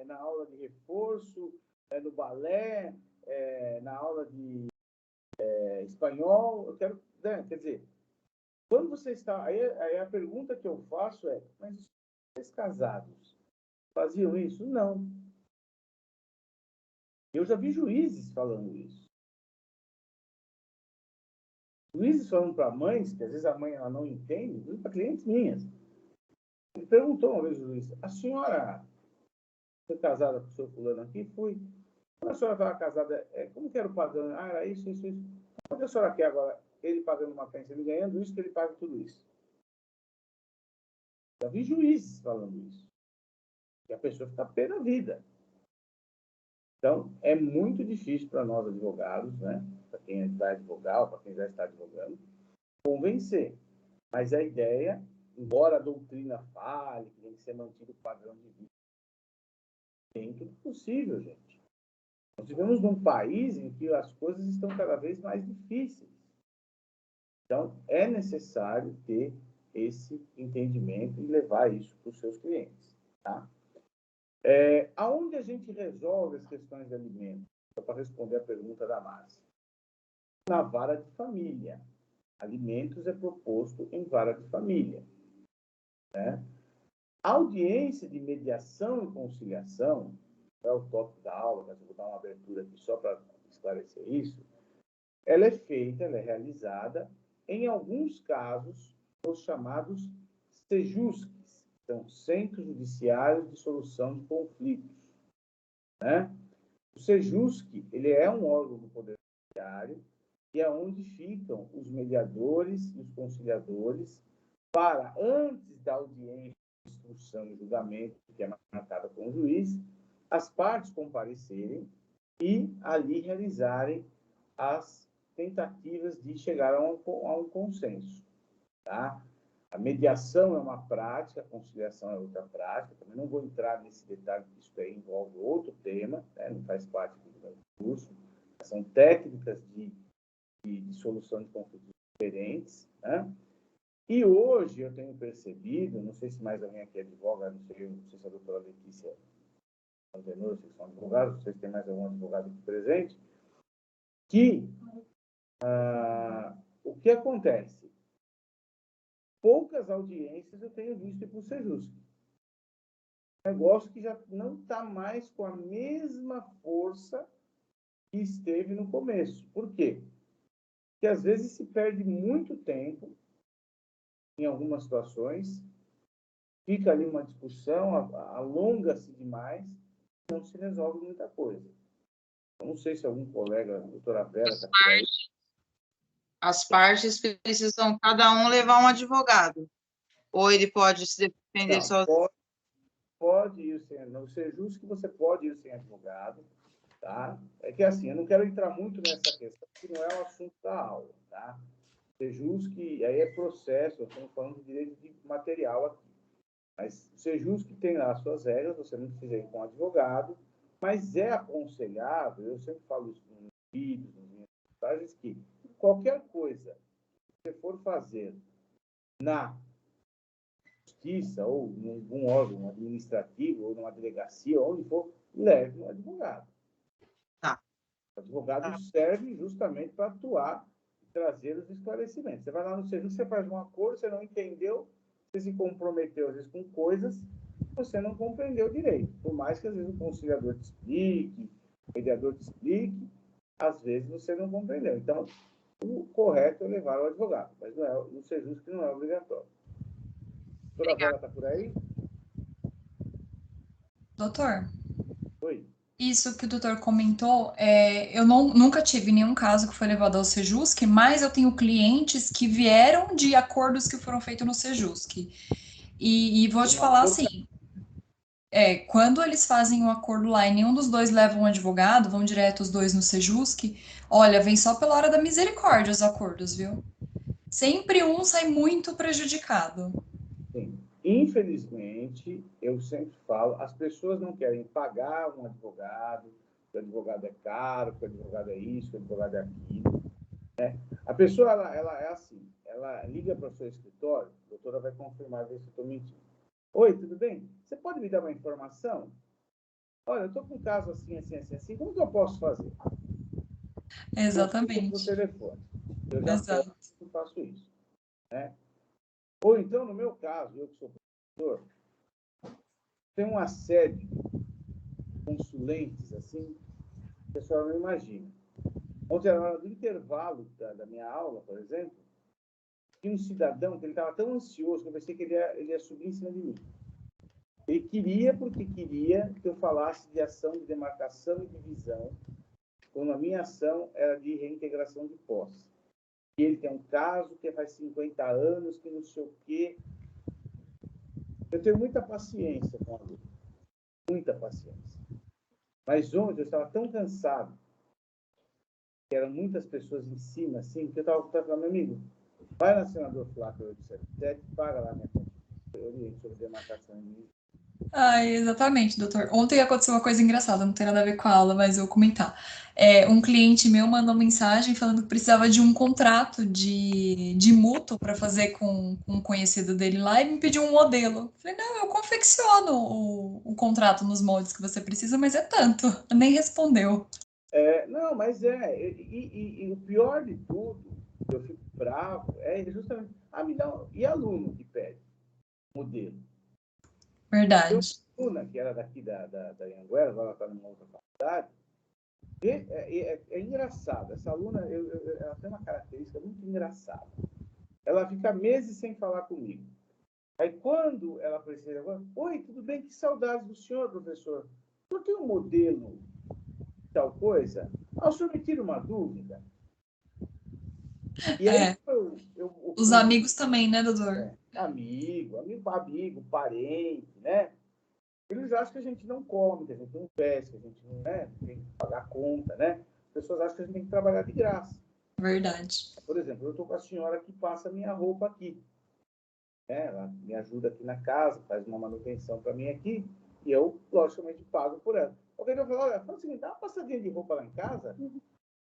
na aula de reforço, no balé, na aula de espanhol. Eu quero, né? Quer dizer, quando você está... Aí a pergunta que eu faço é, mas vocês casados faziam isso? Não. Eu já vi juízes falando isso. Juízes falando para mães, que às vezes a mãe ela não entende, para clientes minhas. Ele perguntou uma vez o juiz, a senhora foi casada com o seu fulano aqui? Fui. Quando a senhora estava casada, como que era o padrão? Ah, era isso. Quando a senhora quer agora, ele pagando uma pensão, ele ganhando isso, que ele paga tudo isso? Já vi juízes falando isso. E a pessoa fica pé da vida. Então, é muito difícil para nós advogados, né? Para quem vai advogar, para quem já está advogando, convencer. Mas a ideia, embora a doutrina fale que tem que ser mantido o padrão de vida, dentro do possível, gente. Nós vivemos num país em que as coisas estão cada vez mais difíceis. Então, é necessário ter esse entendimento e levar isso para os seus clientes. Tá? Aonde a gente resolve as questões de alimentos? Só para responder a pergunta da Márcia. Na vara de família. Alimentos é proposto em vara de família. Né? A audiência de mediação e conciliação, é o tópico da aula, mas eu vou dar uma abertura aqui só para esclarecer isso, ela é feita, ela é realizada, em alguns casos, os chamados CEJUSCs, são Centros Judiciários de Solução de Conflitos. Né? O CEJUSC, ele é um órgão do Poder Judiciário, e é onde ficam os mediadores e os conciliadores para, antes da audiência, instrução e julgamento, que é marcada com o juiz, as partes comparecerem e ali realizarem as tentativas de chegar a um consenso. Tá? A mediação é uma prática, a conciliação é outra prática. Também não vou entrar nesse detalhe, porque isso aí envolve outro tema, né? Não faz parte do meu curso. São técnicas de solução de conflitos diferentes. Né? E hoje eu tenho percebido, não sei se mais alguém aqui é advogado, não sei se a doutora Letícia Antenor, vocês são advogados, não sei se tem mais algum advogado aqui presente, que o que acontece? Poucas audiências eu tenho visto por ser justo. Um negócio que já não está mais com a mesma força que esteve no começo. Por quê? que às vezes se perde muito tempo em algumas situações, fica ali uma discussão, alonga-se demais, não se resolve muita coisa. Eu não sei se algum colega, a doutora Vera, está por aí. As partes precisam cada um levar um advogado. Ou ele pode se defender sozinho? Pode ir sem... No Sejusc que você pode ir sem advogado, tá? É que assim, eu não quero entrar muito nessa questão, que não é o assunto da aula, tá? Sejusc, aí é processo, nós estamos falando de direito de material aqui. Mas o Sejusc tem lá as suas regras, você não precisa ir com advogado, mas é aconselhável, eu sempre falo isso nos vídeos, nas minhas mensagens, que qualquer coisa que você for fazer na justiça ou em algum órgão administrativo ou numa delegacia, onde for, leve um advogado. Tá. O advogado serve justamente para atuar e trazer os esclarecimentos. Você vai lá no Sejusc, você faz um acordo, você não entendeu, você se comprometeu, às vezes, com coisas que você não compreendeu direito. Por mais que, às vezes, o conciliador te explique, o mediador te explique, às vezes você não compreendeu. Então, o correto é levar ao advogado, mas não é, no Sejusc que não é obrigatório. A doutora Vera está por aí? Doutor? Oi. Isso que o doutor comentou, eu nunca tive nenhum caso que foi levado ao Sejusc, mas eu tenho clientes que vieram de acordos que foram feitos no Sejusc. E vou te falar assim, quando eles fazem um acordo lá e nenhum dos dois leva um advogado, vão direto os dois no Sejusc, olha, vem só pela hora da misericórdia os acordos, viu? Sempre um sai muito prejudicado. Sim. Infelizmente, eu sempre falo, as pessoas não querem pagar um advogado, que o advogado é caro, que o advogado é isso, que o advogado é aquilo. Né? A pessoa, ela é assim, ela liga para o seu escritório, a doutora vai confirmar, ver se eu estou mentindo. Oi, tudo bem? Você pode me dar uma informação? Olha, eu estou com um caso assim, assim, assim, assim, como que eu posso fazer? Exatamente. Por telefone. Eu já Exato. faço isso. Né? Ou então, no meu caso, eu que sou professor, tem uma série de consulentes, assim, o pessoal não imagina. Ontem, na hora do intervalo da minha aula, por exemplo, tinha um cidadão que ele estava tão ansioso que eu pensei que ele ia subir em cima de mim. Ele queria, porque queria que eu falasse de ação de demarcação e divisão, quando a minha ação era de reintegração de posse. E ele tem um caso que faz 50 anos, que não sei o quê. Eu tenho muita paciência com a aluno. Muita paciência. Mas ontem eu estava tão cansado, que eram muitas pessoas em cima, assim, que eu estava falando, meu amigo, vai na senador Flávio 877, paga lá minha conta. Eu oriento sobre demarcação de... Exatamente, doutor. Ontem aconteceu uma coisa engraçada, não tem nada a ver com a aula, mas eu vou comentar. Um cliente meu mandou mensagem falando que precisava de um contrato de mútuo para fazer com um conhecido dele lá e me pediu um modelo. Falei, não, eu confecciono o contrato nos moldes que você precisa, mas é tanto. Nem respondeu. Não, mas e o pior de tudo, eu fico bravo, é justamente, me dá e aluno que pede modelo? Verdade. Tem uma aluna que era daqui da Anhanguera, agora ela está numa outra faculdade, é engraçado, essa aluna, ela tem uma característica muito engraçada. Ela fica meses sem falar comigo. Aí, quando ela precisa agora, oi, tudo bem? Que saudades do senhor, professor. O senhor tem um modelo tal coisa? O senhor me tira uma dúvida? E aí, os amigos também, né, doutor? Amigo, parente, né? Eles acham que a gente não come, que a gente não veste, que a gente não, né, tem que pagar conta, né? As pessoas acham que a gente tem que trabalhar de graça. Verdade. Por exemplo, eu estou com a senhora que passa minha roupa aqui. Ela me ajuda aqui na casa, faz uma manutenção para mim aqui, e eu, logicamente, pago por ela. Alguém vai falar, olha, fala o seguinte, dá uma passadinha de roupa lá em casa, por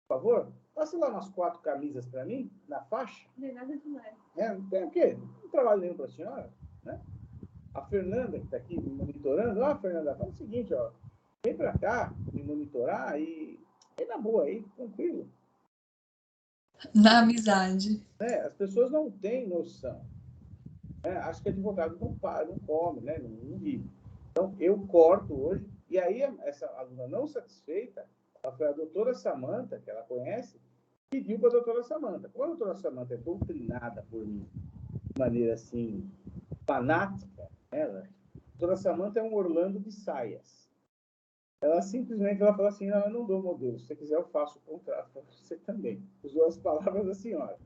favor, passa lá umas 4 camisas para mim, na faixa. Não tem nada demais. Não tem o quê? Não trabalho nenhum para a senhora, né? A Fernanda, que está aqui me monitorando, Fernanda, fala o seguinte, vem para cá me monitorar e na boa aí, tranquilo. Na amizade. As pessoas não têm noção. Acho que advogado não come, né? Não vive. Então, eu corto hoje, e aí essa aluna não satisfeita, ela foi a doutora Samanta, que ela conhece, pediu para a doutora Samanta. Como a doutora Samanta é doutrinada por mim de maneira assim, fanática, a doutora Samanta é um Orlando de saias. Ela simplesmente falou assim, não, eu não dou modelo, se você quiser eu faço o contrato para você também. Usou as palavras da senhora.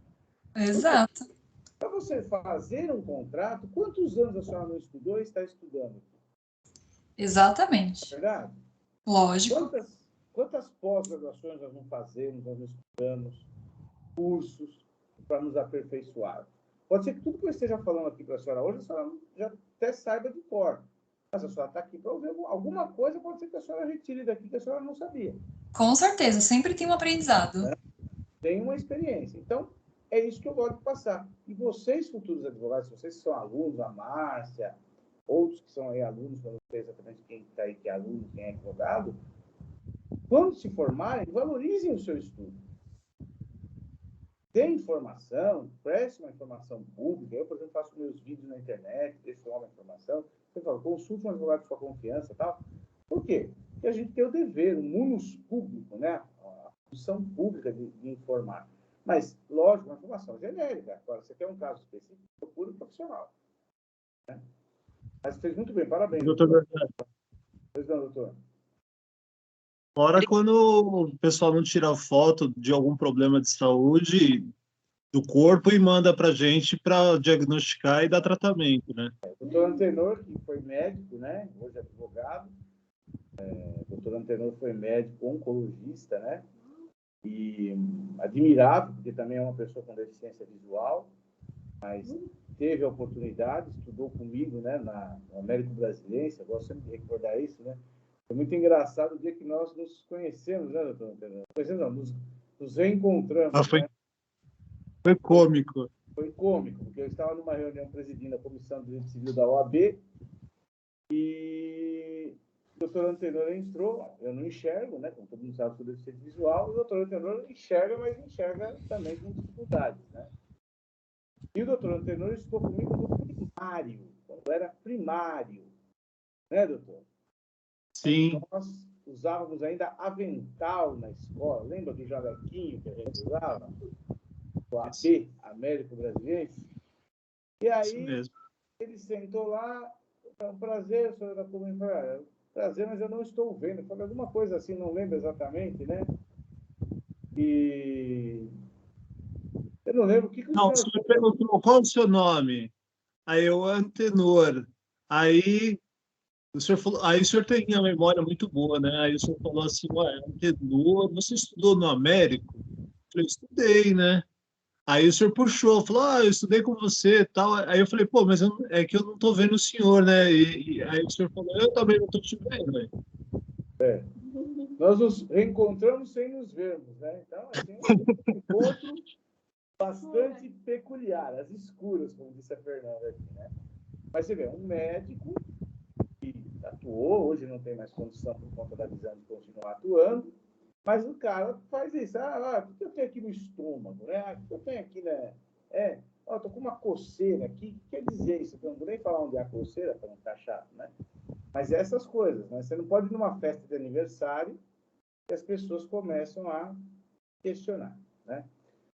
Exato. Para você fazer um contrato, quantos anos a senhora não estudou e está estudando? Exatamente. É verdade? Lógico. Quantas pós-graduações nós não fazemos, nós não estudamos, cursos para nos aperfeiçoar? Pode ser que tudo que eu esteja falando aqui para a senhora hoje, a senhora já até saiba de cor. Mas a senhora está aqui para ouvir alguma coisa, pode ser que a senhora retire daqui que a senhora não sabia. Com certeza, sempre tem um aprendizado. Tem uma experiência. Então, é isso que eu gosto de passar. E vocês, futuros advogados, vocês que são alunos, a Márcia, outros que são aí alunos, eu não sei exatamente quem está aí que é aluno, quem é advogado, quando se formarem, valorizem o seu estudo. Dê informação, preste uma informação pública. Eu, por exemplo, faço meus vídeos na internet, deixo lá uma informação. Você fala, consulte um advogado de sua confiança e tal. Por quê? Porque a gente tem o dever, o munus público, né? A função pública de informar. Mas, lógico, uma informação genérica. Agora, você quer um caso específico, procure um profissional. Né? Mas fez muito bem, parabéns. Doutor. Pois não, doutor. Fora quando o pessoal não tira foto de algum problema de saúde do corpo e manda para a gente para diagnosticar e dar tratamento, né? O doutor Antenor, que foi médico, né? Hoje é advogado. O doutor Antenor foi médico oncologista, né? E admirável, porque também é uma pessoa com deficiência visual, mas teve a oportunidade, estudou comigo, né? No Américo Brasilense, eu gosto sempre de recordar isso, né? Foi muito engraçado o dia que nós nos conhecemos, né, doutor Antenor? Nos reencontramos, foi, né? Foi cômico. Foi cômico, porque eu estava numa reunião presidindo a Comissão de Direito Civil da OAB e o doutor Antenor entrou, eu não enxergo, né? Como todo mundo sabe, sou deficiente visual, o doutor Antenor enxerga, mas enxerga também com dificuldades, né? E o doutor Antenor estudou comigo no primário, quando era primário, né, doutor? Sim. Nós usávamos ainda avental na escola, lembra do jalequinho que a gente usava? O AB, Américo Brasilense. E aí, ele sentou lá, é um prazer, senhor da comunidade. Prazer, mas eu não estou vendo. Falei alguma coisa assim, não lembro exatamente, né? E eu não lembro o que Não, o senhor perguntou qual é o seu nome? Aí eu, Antenor. Aí o senhor falou, aí o senhor tem a memória muito boa, né? Aí o senhor falou assim, ué, Antenor, você estudou no Américo? Eu falei, estudei, né? Aí o senhor puxou, falou, eu estudei com você e tal. Aí eu falei, pô, mas é que eu não tô vendo o senhor, né? E aí o senhor falou, eu também não tô te vendo, né? Nós nos reencontramos sem nos vermos, né? Então, assim, um encontro bastante peculiar, às escuras, como disse a Fernanda aqui, né? Mas você vê, um médico que atuou, hoje não tem mais condição por conta da visão de continuar atuando, mas o cara faz isso. O que eu tenho aqui no estômago, né? O que eu tenho aqui, né? Eu tô com uma coceira aqui. O que quer dizer isso? Eu não vou nem falar onde é a coceira, para não ficar chato, né? Mas essas coisas, né? Você não pode ir numa festa de aniversário e as pessoas começam a questionar, né?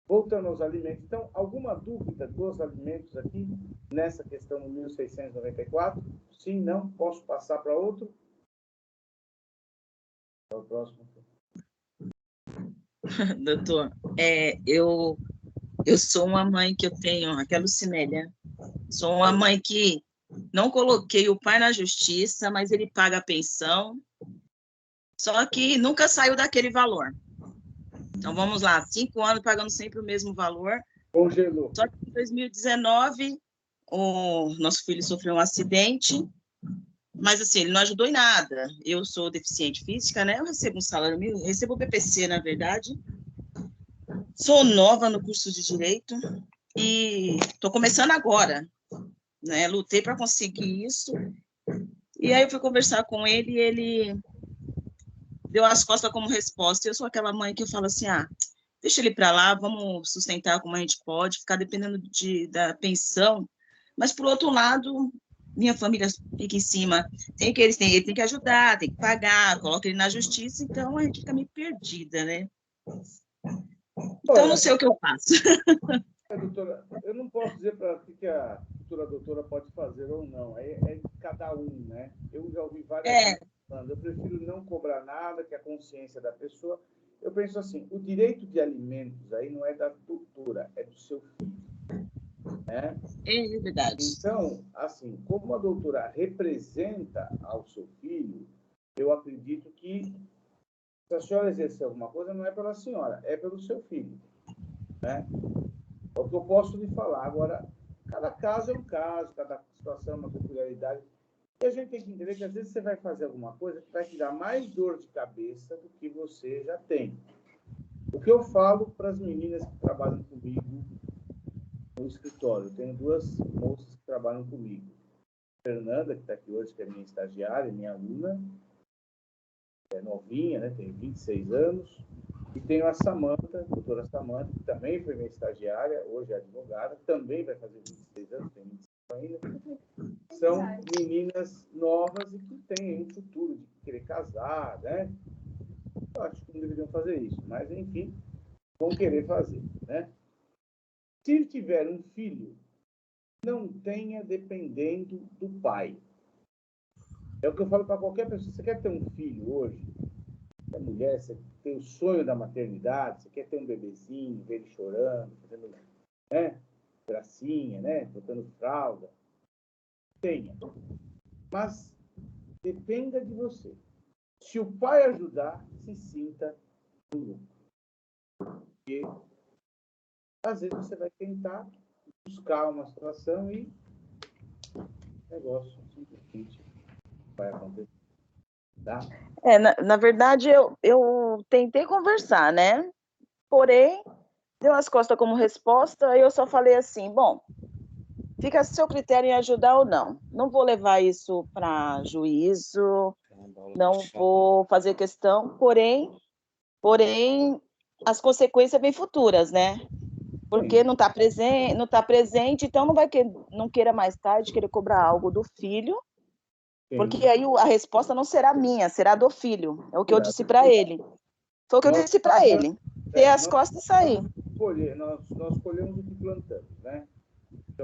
Voltando aos alimentos. Então, alguma dúvida dos alimentos aqui nessa questão do 1694? Sim, não? Posso passar para outro? Para o próximo. Doutor, eu sou uma mãe que eu tenho, aquela Lucinélia, sou uma mãe que não coloquei o pai na justiça, mas ele paga a pensão, só que nunca saiu daquele valor. Então, vamos lá, 5 anos pagando sempre o mesmo valor. Congelou. Só que em 2019, o nosso filho sofreu um acidente, mas assim, ele não ajudou em nada. Eu sou deficiente física, né? Eu recebo um salário mínimo, recebo o BPC, na verdade. Sou nova no curso de Direito e estou começando agora, né? Lutei para conseguir isso. E aí eu fui conversar com ele e ele deu as costas como resposta. Eu sou aquela mãe que eu falo assim, deixa ele para lá, vamos sustentar como a gente pode, ficar dependendo da pensão. Mas, por outro lado, minha família fica em cima, ele tem que ajudar, tem que pagar, coloca ele na justiça, então a gente fica meio perdida, né? Então, não sei o que eu faço. Doutora, eu não posso dizer para o que a futura doutora pode fazer ou não. É de cada um, né? Eu já ouvi várias vezes falando, eu prefiro não cobrar nada, que a consciência da pessoa. Eu penso assim, o direito de alimentos aí não é da doutora, é do seu filho. Né? É verdade. Então, assim, como a doutora representa ao seu filho, eu acredito que se a senhora exercer alguma coisa, não é pela senhora, é pelo seu filho. Né? É o que eu posso lhe falar. Agora, cada caso é um caso, cada situação é uma peculiaridade. E a gente tem que entender que, às vezes, você vai fazer alguma coisa que vai te dar mais dor de cabeça do que você já tem. O que eu falo para as meninas que trabalham comigo no escritório, eu tenho duas moças que trabalham comigo. A Fernanda, que está aqui hoje, que é minha estagiária, minha aluna, é novinha, né? Tem 26 anos. E tenho a Samanta, a doutora Samanta, que também foi minha estagiária, hoje é advogada, também vai fazer 26 anos, tem 25 ainda. São meninas novas e que têm um futuro de querer casar, né? Eu acho que não deveriam fazer isso, mas, enfim, vão querer fazer, né? Se tiver um filho, não tenha dependendo do pai. É o que eu falo para qualquer pessoa. Você quer ter um filho hoje? Você é mulher, você tem o sonho da maternidade, você quer ter um bebezinho, ver ele chorando, fazendo, né, gracinha, né, botando fralda. Tenha. Mas dependa de você. Se o pai ajudar, se sinta no lucro. Porque às vezes você vai tentar buscar uma situação e o negócio simplesmente vai acontecer. Tá? Na verdade, eu tentei conversar, né? Porém, deu as costas como resposta, e eu só falei assim, bom, fica a seu critério em ajudar ou não. Não vou levar isso para juízo, não vou fazer questão, porém, as consequências vêm futuras, né? Porque não está presente, então não queira mais tarde querer cobrar algo do filho, porque aí a resposta não será minha, será do filho. É o que eu disse para ele. Foi o que eu disse para ele. Ter as costas e sair. Nós colhemos o que plantamos, né?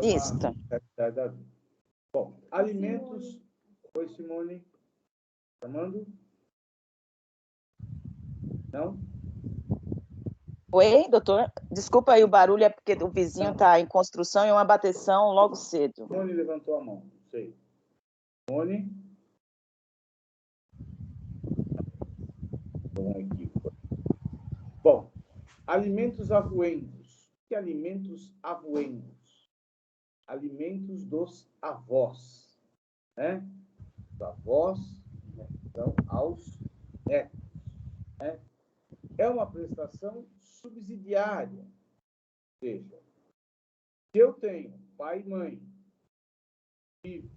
Isso. Realidade da vida. Bom, alimentos. Oi, Simone. Chamando? Não? Oi, doutor? Desculpa aí o barulho, é porque o vizinho está em construção e uma bateção logo cedo. Simone levantou a mão, não sei. Simone? Bom, alimentos avoendos. Que alimentos avoendos? Alimentos dos avós, né? Os avós são aos netos, né? É uma prestação subsidiária. Ou seja, se eu tenho pai e mãe vivos,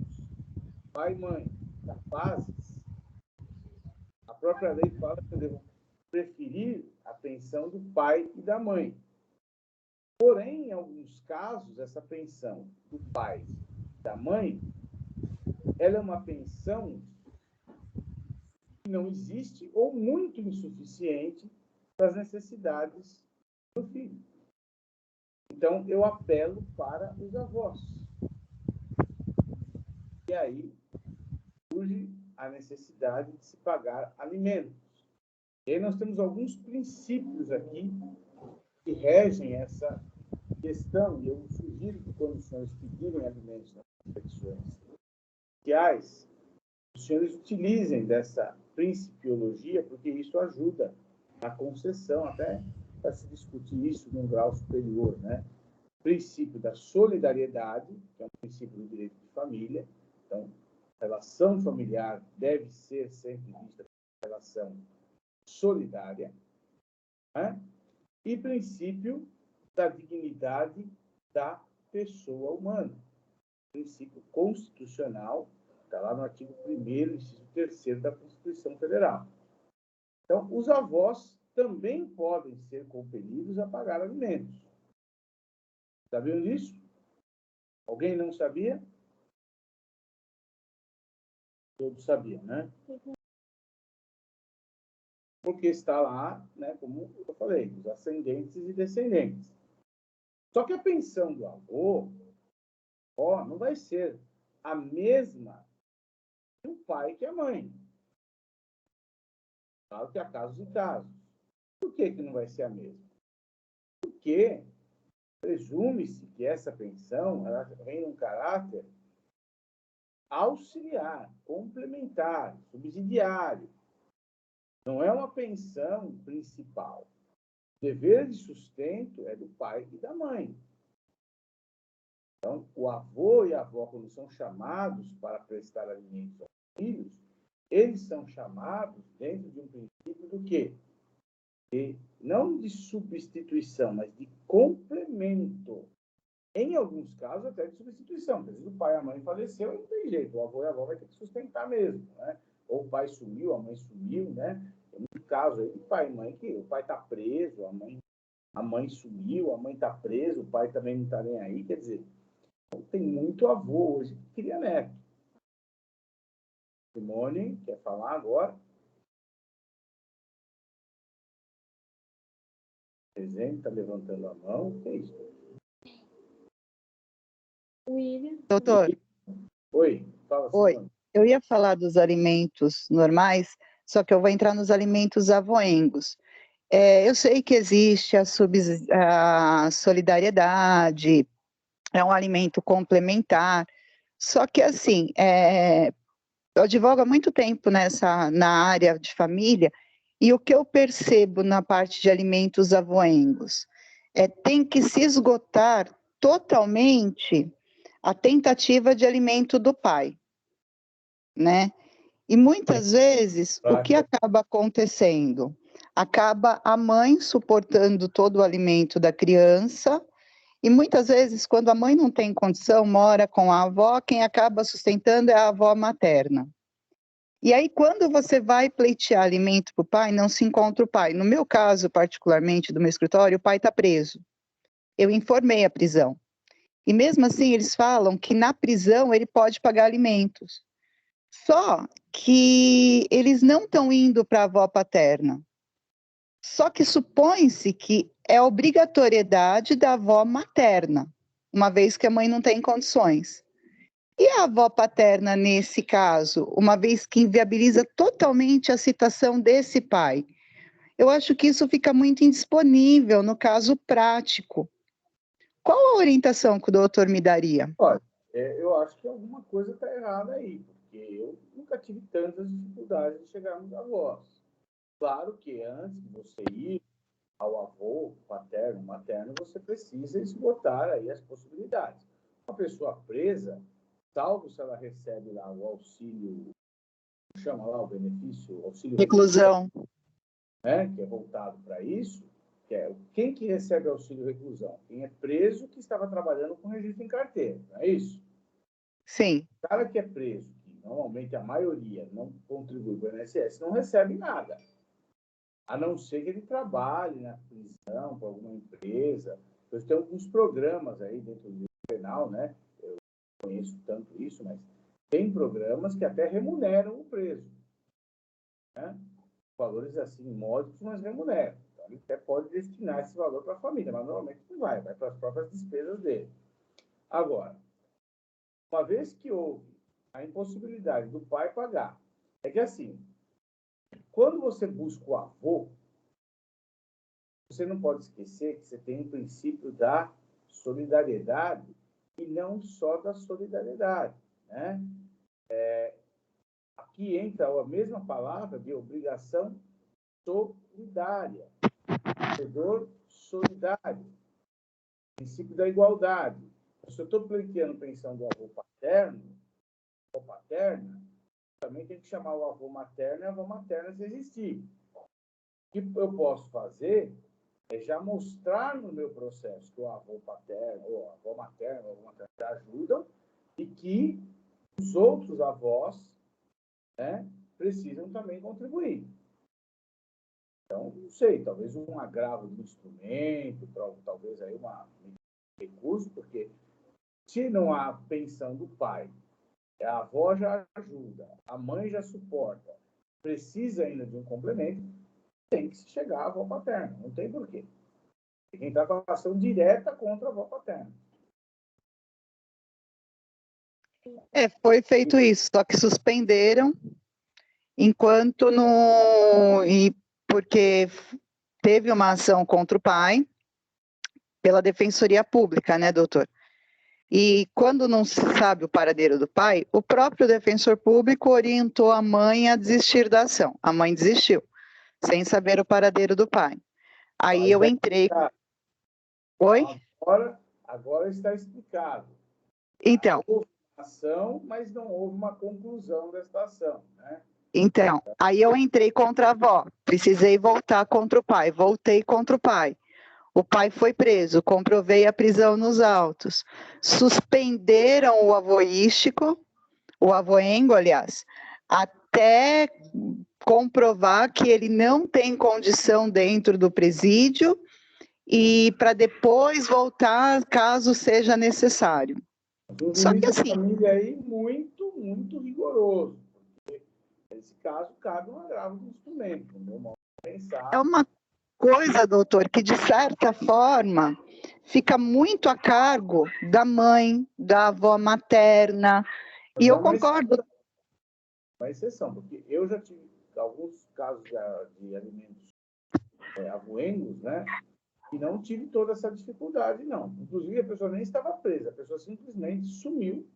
pai e mãe capazes, a própria lei fala que eu devo preferir a pensão do pai e da mãe. Porém, em alguns casos, essa pensão do pai e da mãe, ela é uma pensão que não existe ou muito insuficiente para as necessidades do filho. Então, eu apelo para os avós. E aí surge a necessidade de se pagar alimentos. E aí nós temos alguns princípios aqui que regem essa questão, e eu sugiro que quando os senhores pedirem alimentos nas competições sociais, os senhores utilizem dessa principiologia, porque isso ajuda na concessão, até para se discutir isso num grau superior, né? O princípio da solidariedade, que é um princípio do direito de família, então, a relação familiar deve ser sempre vista como relação solidária, né? E princípio da dignidade da pessoa humana. Princípio constitucional, está lá no artigo 1º, inciso 3º da Constituição Federal. Então, os avós também podem ser compelidos a pagar alimentos. Sabiam disso? Alguém não sabia? Todos sabiam, né? porque está lá, né, como eu falei, os ascendentes e descendentes. Só que a pensão do avô, não vai ser a mesma que o pai que a mãe. Claro que há casos e casos. Por que não vai ser a mesma? Porque presume-se que essa pensão ela vem num caráter auxiliar, complementar, subsidiário. Não é uma pensão principal. O dever de sustento é do pai e da mãe. Então, o avô e a avó, quando são chamados para prestar alimentos aos filhos, eles são chamados dentro de um princípio do quê? Não de substituição, mas de complemento. Em alguns casos, até de substituição. Às vezes o pai e a mãe faleceu e não tem jeito. O avô e a avó vai ter que sustentar mesmo, né? Ou o pai sumiu, a mãe sumiu, né? Tem muito caso aí de pai e mãe que o pai está preso, a mãe sumiu, a mãe está presa, o pai também não está nem aí. Quer dizer, tem muito avô hoje que cria neto. Simone, quer falar agora? Presente, está levantando a mão. O que é isso? William. Doutor, Oi, fala, oi. Simone. Eu ia falar dos alimentos normais, só que eu vou entrar nos alimentos avoengos. Eu sei que existe a solidariedade, é um alimento complementar, só que assim, eu advogo há muito tempo na área de família, e o que eu percebo na parte de alimentos avoengos tem que se esgotar totalmente a tentativa de alimento do pai, né? E muitas vezes, o que acaba acontecendo? Acaba a mãe suportando todo o alimento da criança, e muitas vezes, quando a mãe não tem condição, mora com a avó, quem acaba sustentando é a avó materna. E aí, quando você vai pleitear alimento para o pai, não se encontra o pai. No meu caso, particularmente, do meu escritório, o pai está preso. Eu informei a prisão. E mesmo assim, eles falam que na prisão ele pode pagar alimentos. Só que eles não estão indo para a avó paterna. Só que supõe-se que é obrigatoriedade da avó materna, uma vez que a mãe não tem condições. E a avó paterna, nesse caso, uma vez que inviabiliza totalmente a citação desse pai? Eu acho que isso fica muito indisponível no caso prático. Qual a orientação que o doutor me daria? Olha, eu acho que alguma coisa está errada aí, porque eu nunca tive tantas dificuldades de chegar nos avós. Claro que antes de você ir ao avô paterno, materno, você precisa esgotar aí as possibilidades. Uma pessoa presa, salvo se ela recebe lá o auxílio, chama lá o benefício, auxílio Reclusão. né, que é voltado para isso, quem que recebe auxílio reclusão? Quem é preso que estava trabalhando com registro em carteira, não é isso? Sim. O cara que é preso, que normalmente a maioria não contribui para o INSS, não recebe nada. A não ser que ele trabalhe na prisão, para alguma empresa. Eu tenho alguns programas aí dentro do penal, né? Eu não conheço tanto isso, mas tem programas que até remuneram o preso. Né? Valores assim, módicos, mas remuneram. Então, ele até pode destinar esse valor para a família, mas normalmente não vai para as próprias despesas dele. Agora, uma vez que houve a impossibilidade do pai pagar, é que assim, quando você busca o avô, você não pode esquecer que você tem o princípio da solidariedade e não só da solidariedade, né? Aqui entra a mesma palavra de obrigação solidária, devedor solidário, princípio da igualdade. Se eu estou pleiteando pensão do avô paterno ou paterna, também tem que chamar o avô materno e a avó materna se existir. O que eu posso fazer é já mostrar no meu processo que o avô paterno, ou a avó materna, ou a avó materna ajudam e que os outros avós, né, precisam também contribuir. Então, não sei, talvez um agravo do instrumento, talvez aí um recurso, porque se não há pensão do pai, a avó já ajuda, a mãe já suporta, precisa ainda de um complemento, tem que se chegar à avó paterna. Não tem porquê. Tem que entrar com a ação direta contra a avó paterna. Foi feito isso, só que suspenderam enquanto não. Porque teve uma ação contra o pai pela Defensoria Pública, né, doutor? E quando não se sabe o paradeiro do pai, o próprio defensor público orientou a mãe a desistir da ação. A mãe desistiu, sem saber o paradeiro do pai. Aí eu entrei. Oi? Agora está explicado. Então. Houve uma ação, mas não houve uma conclusão desta ação, né? Então, aí eu entrei contra a avó. Precisei voltar contra o pai. Voltei contra o pai. O pai foi preso, comprovei a prisão nos autos. Suspenderam o avoístico, o avoengo, aliás, até comprovar que ele não tem condição dentro do presídio e para depois voltar caso seja necessário. Só que assim... família aí muito, muito rigoroso. Porque nesse caso, cabe um agravo do instrumento. No meu modo de pensar. É uma coisa, doutor, que de certa forma fica muito a cargo da mãe, da avó materna, e eu concordo. Uma exceção, porque eu já tive alguns casos de alimentos avoengos, né, e não tive toda essa dificuldade, não. Inclusive, a pessoa nem estava presa, a pessoa simplesmente sumiu,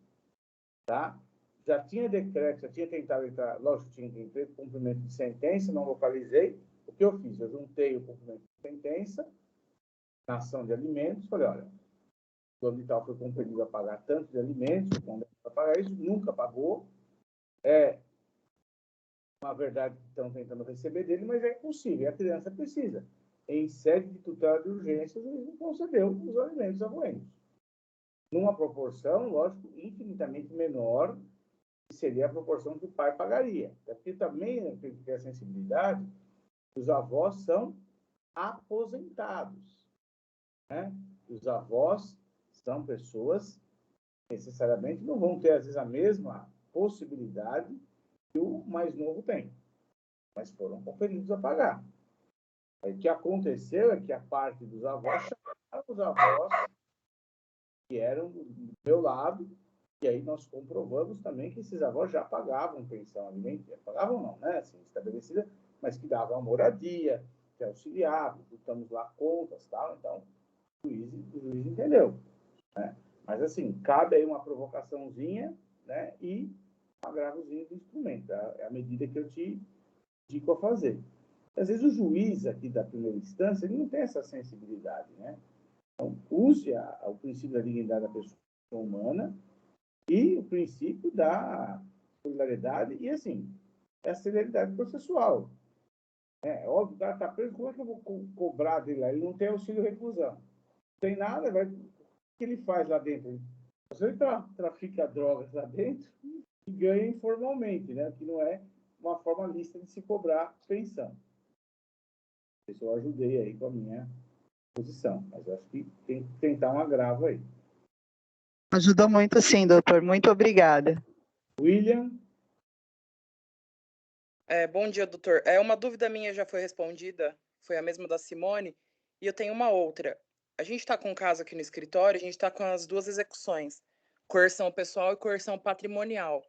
tá? Já tinha decreto, já tinha tentado entrar, lógico, tinha feito cumprimento de sentença, não localizei. O que eu fiz? Eu juntei o cumprimento de sentença na ação de alimentos, falei, olha, o hospital foi compelido a pagar tanto de alimentos, para pagar isso, nunca pagou. É uma verdade que estão tentando receber dele, mas é impossível, a criança precisa. Em sede de tutela de urgências, ele não concedeu os alimentos avoengos. Numa proporção, lógico, infinitamente menor que seria a proporção que o pai pagaria. Porque também tem que ter a sensibilidade, os avós são aposentados, né? Os avós são pessoas que necessariamente não vão ter, às vezes, a mesma possibilidade que o mais novo tem, mas foram compelidos a pagar. Aí, o que aconteceu é que a parte dos avós chamaram os avós que eram do meu lado, e aí nós comprovamos também que esses avós já pagavam pensão alimentícia. Pagavam não, né? Assim, estabelecida, mas que davam moradia, que auxiliavam, botamos lá contas, tal. Então, o juiz entendeu, né? Mas, assim, cabe aí uma provocaçãozinha, né? E um agravozinho do instrumento. É a medida que eu te digo a fazer. Às vezes, o juiz aqui da primeira instância, ele não tem essa sensibilidade, né? Então, use o princípio da dignidade da pessoa humana e o princípio da solidariedade e, assim, a celeridade processual. É óbvio, o cara está preso, como é que eu vou cobrar dele lá? Ele não tem auxílio reclusão. Não tem nada, o que ele faz lá dentro? Ele trafica drogas lá dentro e ganha informalmente, né? Que não é uma forma lícita de se cobrar pensão. Isso eu ajudei aí com a minha posição, mas acho que tem que tentar um agravo aí. Ajudou muito sim, doutor. Muito obrigada. William? Bom dia, doutor. Uma dúvida minha já foi respondida, foi a mesma da Simone, e eu tenho uma outra. A gente está com um caso aqui no escritório, a gente está com as duas execuções, coerção pessoal e coerção patrimonial.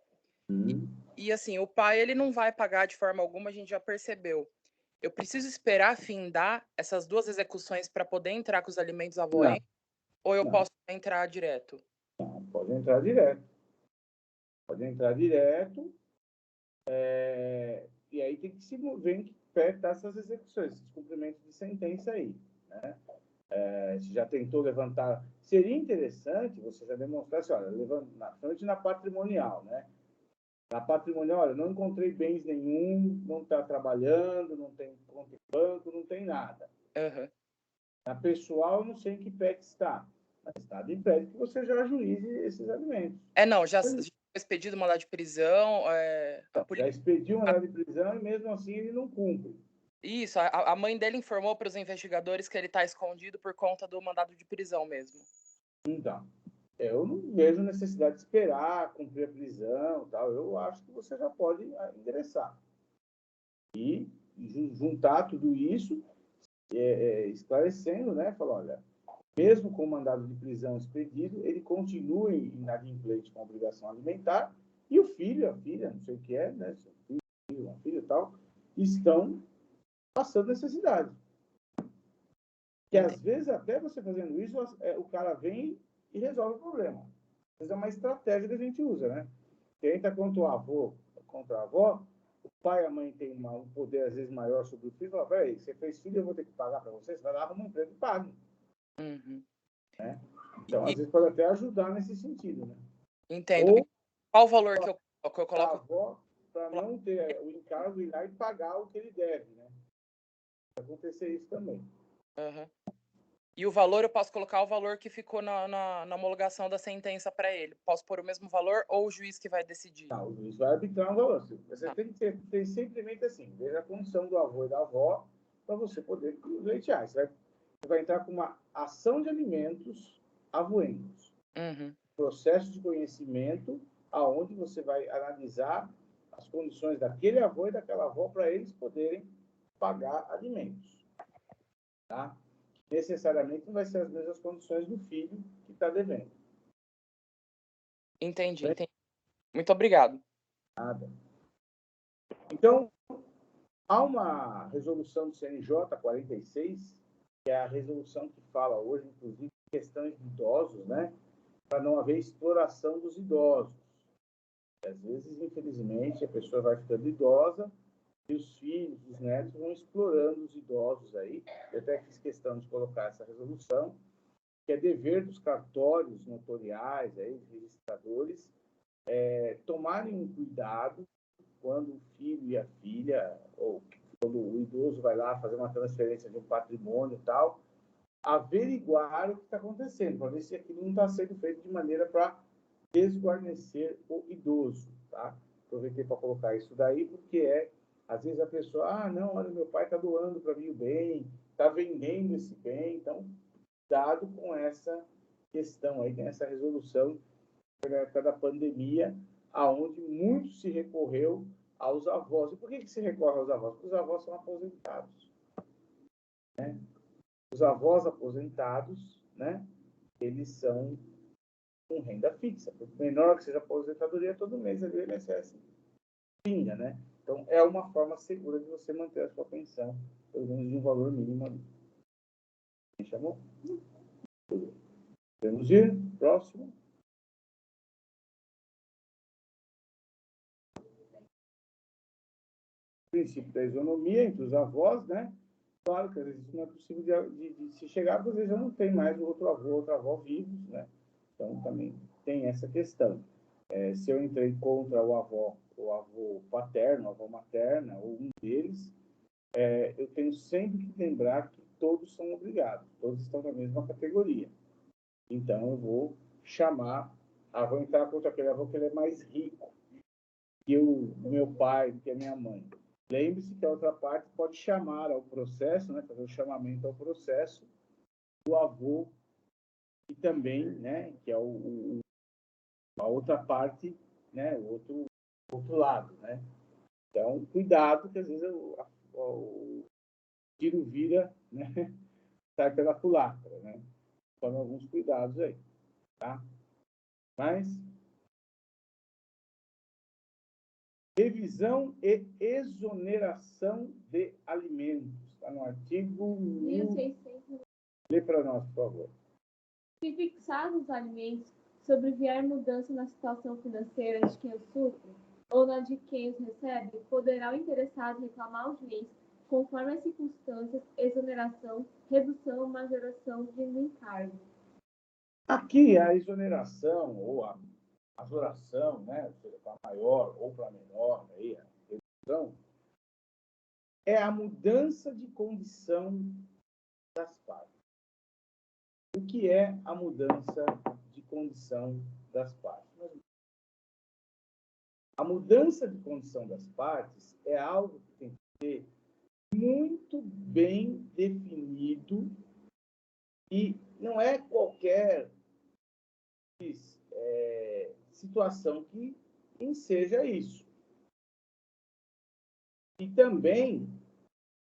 E assim, o pai ele não vai pagar de forma alguma, a gente já percebeu. Eu preciso esperar findar essas duas execuções para poder entrar com os alimentos avoengos? Ou eu posso entrar direto? Não, pode entrar direto. Pode entrar direto. E aí tem que se ver perto dessas execuções, esses cumprimentos de sentença aí, né? Se já tentou levantar... Seria interessante você já demonstrar, assim, olha, principalmente na patrimonial, né? Na patrimonial, olha, não encontrei bens nenhum, não está trabalhando, não tem conta em banco, não tem nada. Uhum. Na pessoal, eu não sei em que pé que está, mas nada impede que você já ajuize esses alimentos. Não, já foi expedido mandado de prisão. Já expediu mandado de prisão e mesmo assim ele não cumpre. Isso, a mãe dele informou para os investigadores que ele está escondido por conta do mandado de prisão mesmo. Então, eu não vejo necessidade de esperar cumprir a prisão e tal. Eu acho que você já pode ingressar. E juntar tudo isso, esclarecendo, né? Falar, olha, mesmo com o mandado de prisão expedido, ele continua inadimplente com a obrigação alimentar, e o filho, a filha, não sei o que é, né? Seu filho, uma filha e tal, estão passando necessidade. Que às vezes, até você fazendo isso, o cara vem e resolve o problema. Às vezes é uma estratégia que a gente usa, né? Quem está contra o avô, contra a avó, o pai e a mãe têm um poder, às vezes, maior sobre o filho. Fala, peraí, você fez filho, eu vou ter que pagar para você? Você vai lá, arruma um emprego e pague. Uhum. Né? Então, às vezes, pode até ajudar nesse sentido, né? Entendo. Ou qual o valor que eu a coloco? avó, para não ter o encargo, ir lá e pagar o que ele deve, né? Vai acontecer isso também. Uhum. E o valor, eu posso colocar o valor que ficou na homologação da sentença para ele. Posso pôr o mesmo valor ou o juiz que vai decidir? Não, o juiz vai arbitrar um valor. Você tem que ter simplesmente assim, veja a condição do avô e da avó para você poder pleitear. Você vai entrar com uma ação de alimentos avoengos. Uhum. Processo de conhecimento, aonde você vai analisar as condições daquele avô e daquela avó para eles poderem pagar alimentos. Tá? Necessariamente não vai ser as mesmas condições do filho que está devendo. Entendi. Muito obrigado. Nada. Então, há uma resolução do CNJ 46, que é a resolução que fala hoje, inclusive, em questões de idosos, né? Para não haver exploração dos idosos. Às vezes, infelizmente, a pessoa vai ficando idosa e os filhos, os netos vão explorando os idosos aí. Eu até fiz questão de colocar essa resolução, que é dever dos cartórios notoriais, aí, registradores, tomarem um cuidado quando o filho e a filha, ou quando o idoso vai lá fazer uma transferência de um patrimônio e tal, averiguar o que está acontecendo, para ver se aquilo não está sendo feito de maneira para desguarnecer o idoso, tá? Aproveitei para colocar isso daí, porque às vezes a pessoa, não, olha, meu pai está doando para mim o bem, está vendendo esse bem, então, cuidado com essa questão aí, tem essa resolução na época da pandemia, aonde muito se recorreu aos avós. E por que se recorre aos avós? Porque os avós são aposentados. Né? Os avós aposentados, né? Eles são com renda fixa. Por menor que seja a aposentadoria, todo mês ali o INSS pinga, né? Então, é uma forma segura de você manter a sua pensão, pelo menos de um valor mínimo ali. Me chamou? Podemos ir? Próximo. Princípio da isonomia entre os avós, né? Claro que às vezes não é possível de se chegar, porque às vezes já não tem mais o outro avô, outra avó vivos, né? Então também tem essa questão. Se eu entrei contra o avô paterno, a avó materna, ou um deles, eu tenho sempre que lembrar que todos são obrigados, todos estão na mesma categoria. Então eu vou vou entrar contra aquele avô que ele é mais rico que o meu pai, que a minha mãe. Lembre-se que a outra parte pode chamar ao processo, né, fazer o chamamento ao processo do avô e também, né, que é a outra parte, né, o outro lado, né. Então, cuidado, que às vezes o tiro vira, né, sai pela culatra, né. Tome alguns cuidados aí, tá? Mas revisão e exoneração de alimentos. Está no artigo 1600. Lê para nós, por favor. Se fixados os alimentos, sobrevier mudança na situação financeira de quem os supre, ou na de quem os recebe, poderá o interessado reclamar ao juiz, conforme as circunstâncias, exoneração, redução ou majoração de encargo. Aqui, a exoneração, ou a majoração, né, ou seja, para maior ou para menor, aí, a redução, é a mudança de condição das partes. O que é a mudança de condição das partes? A mudança de condição das partes é algo que tem que ser muito bem definido e não é qualquer situação que enseja isso. E também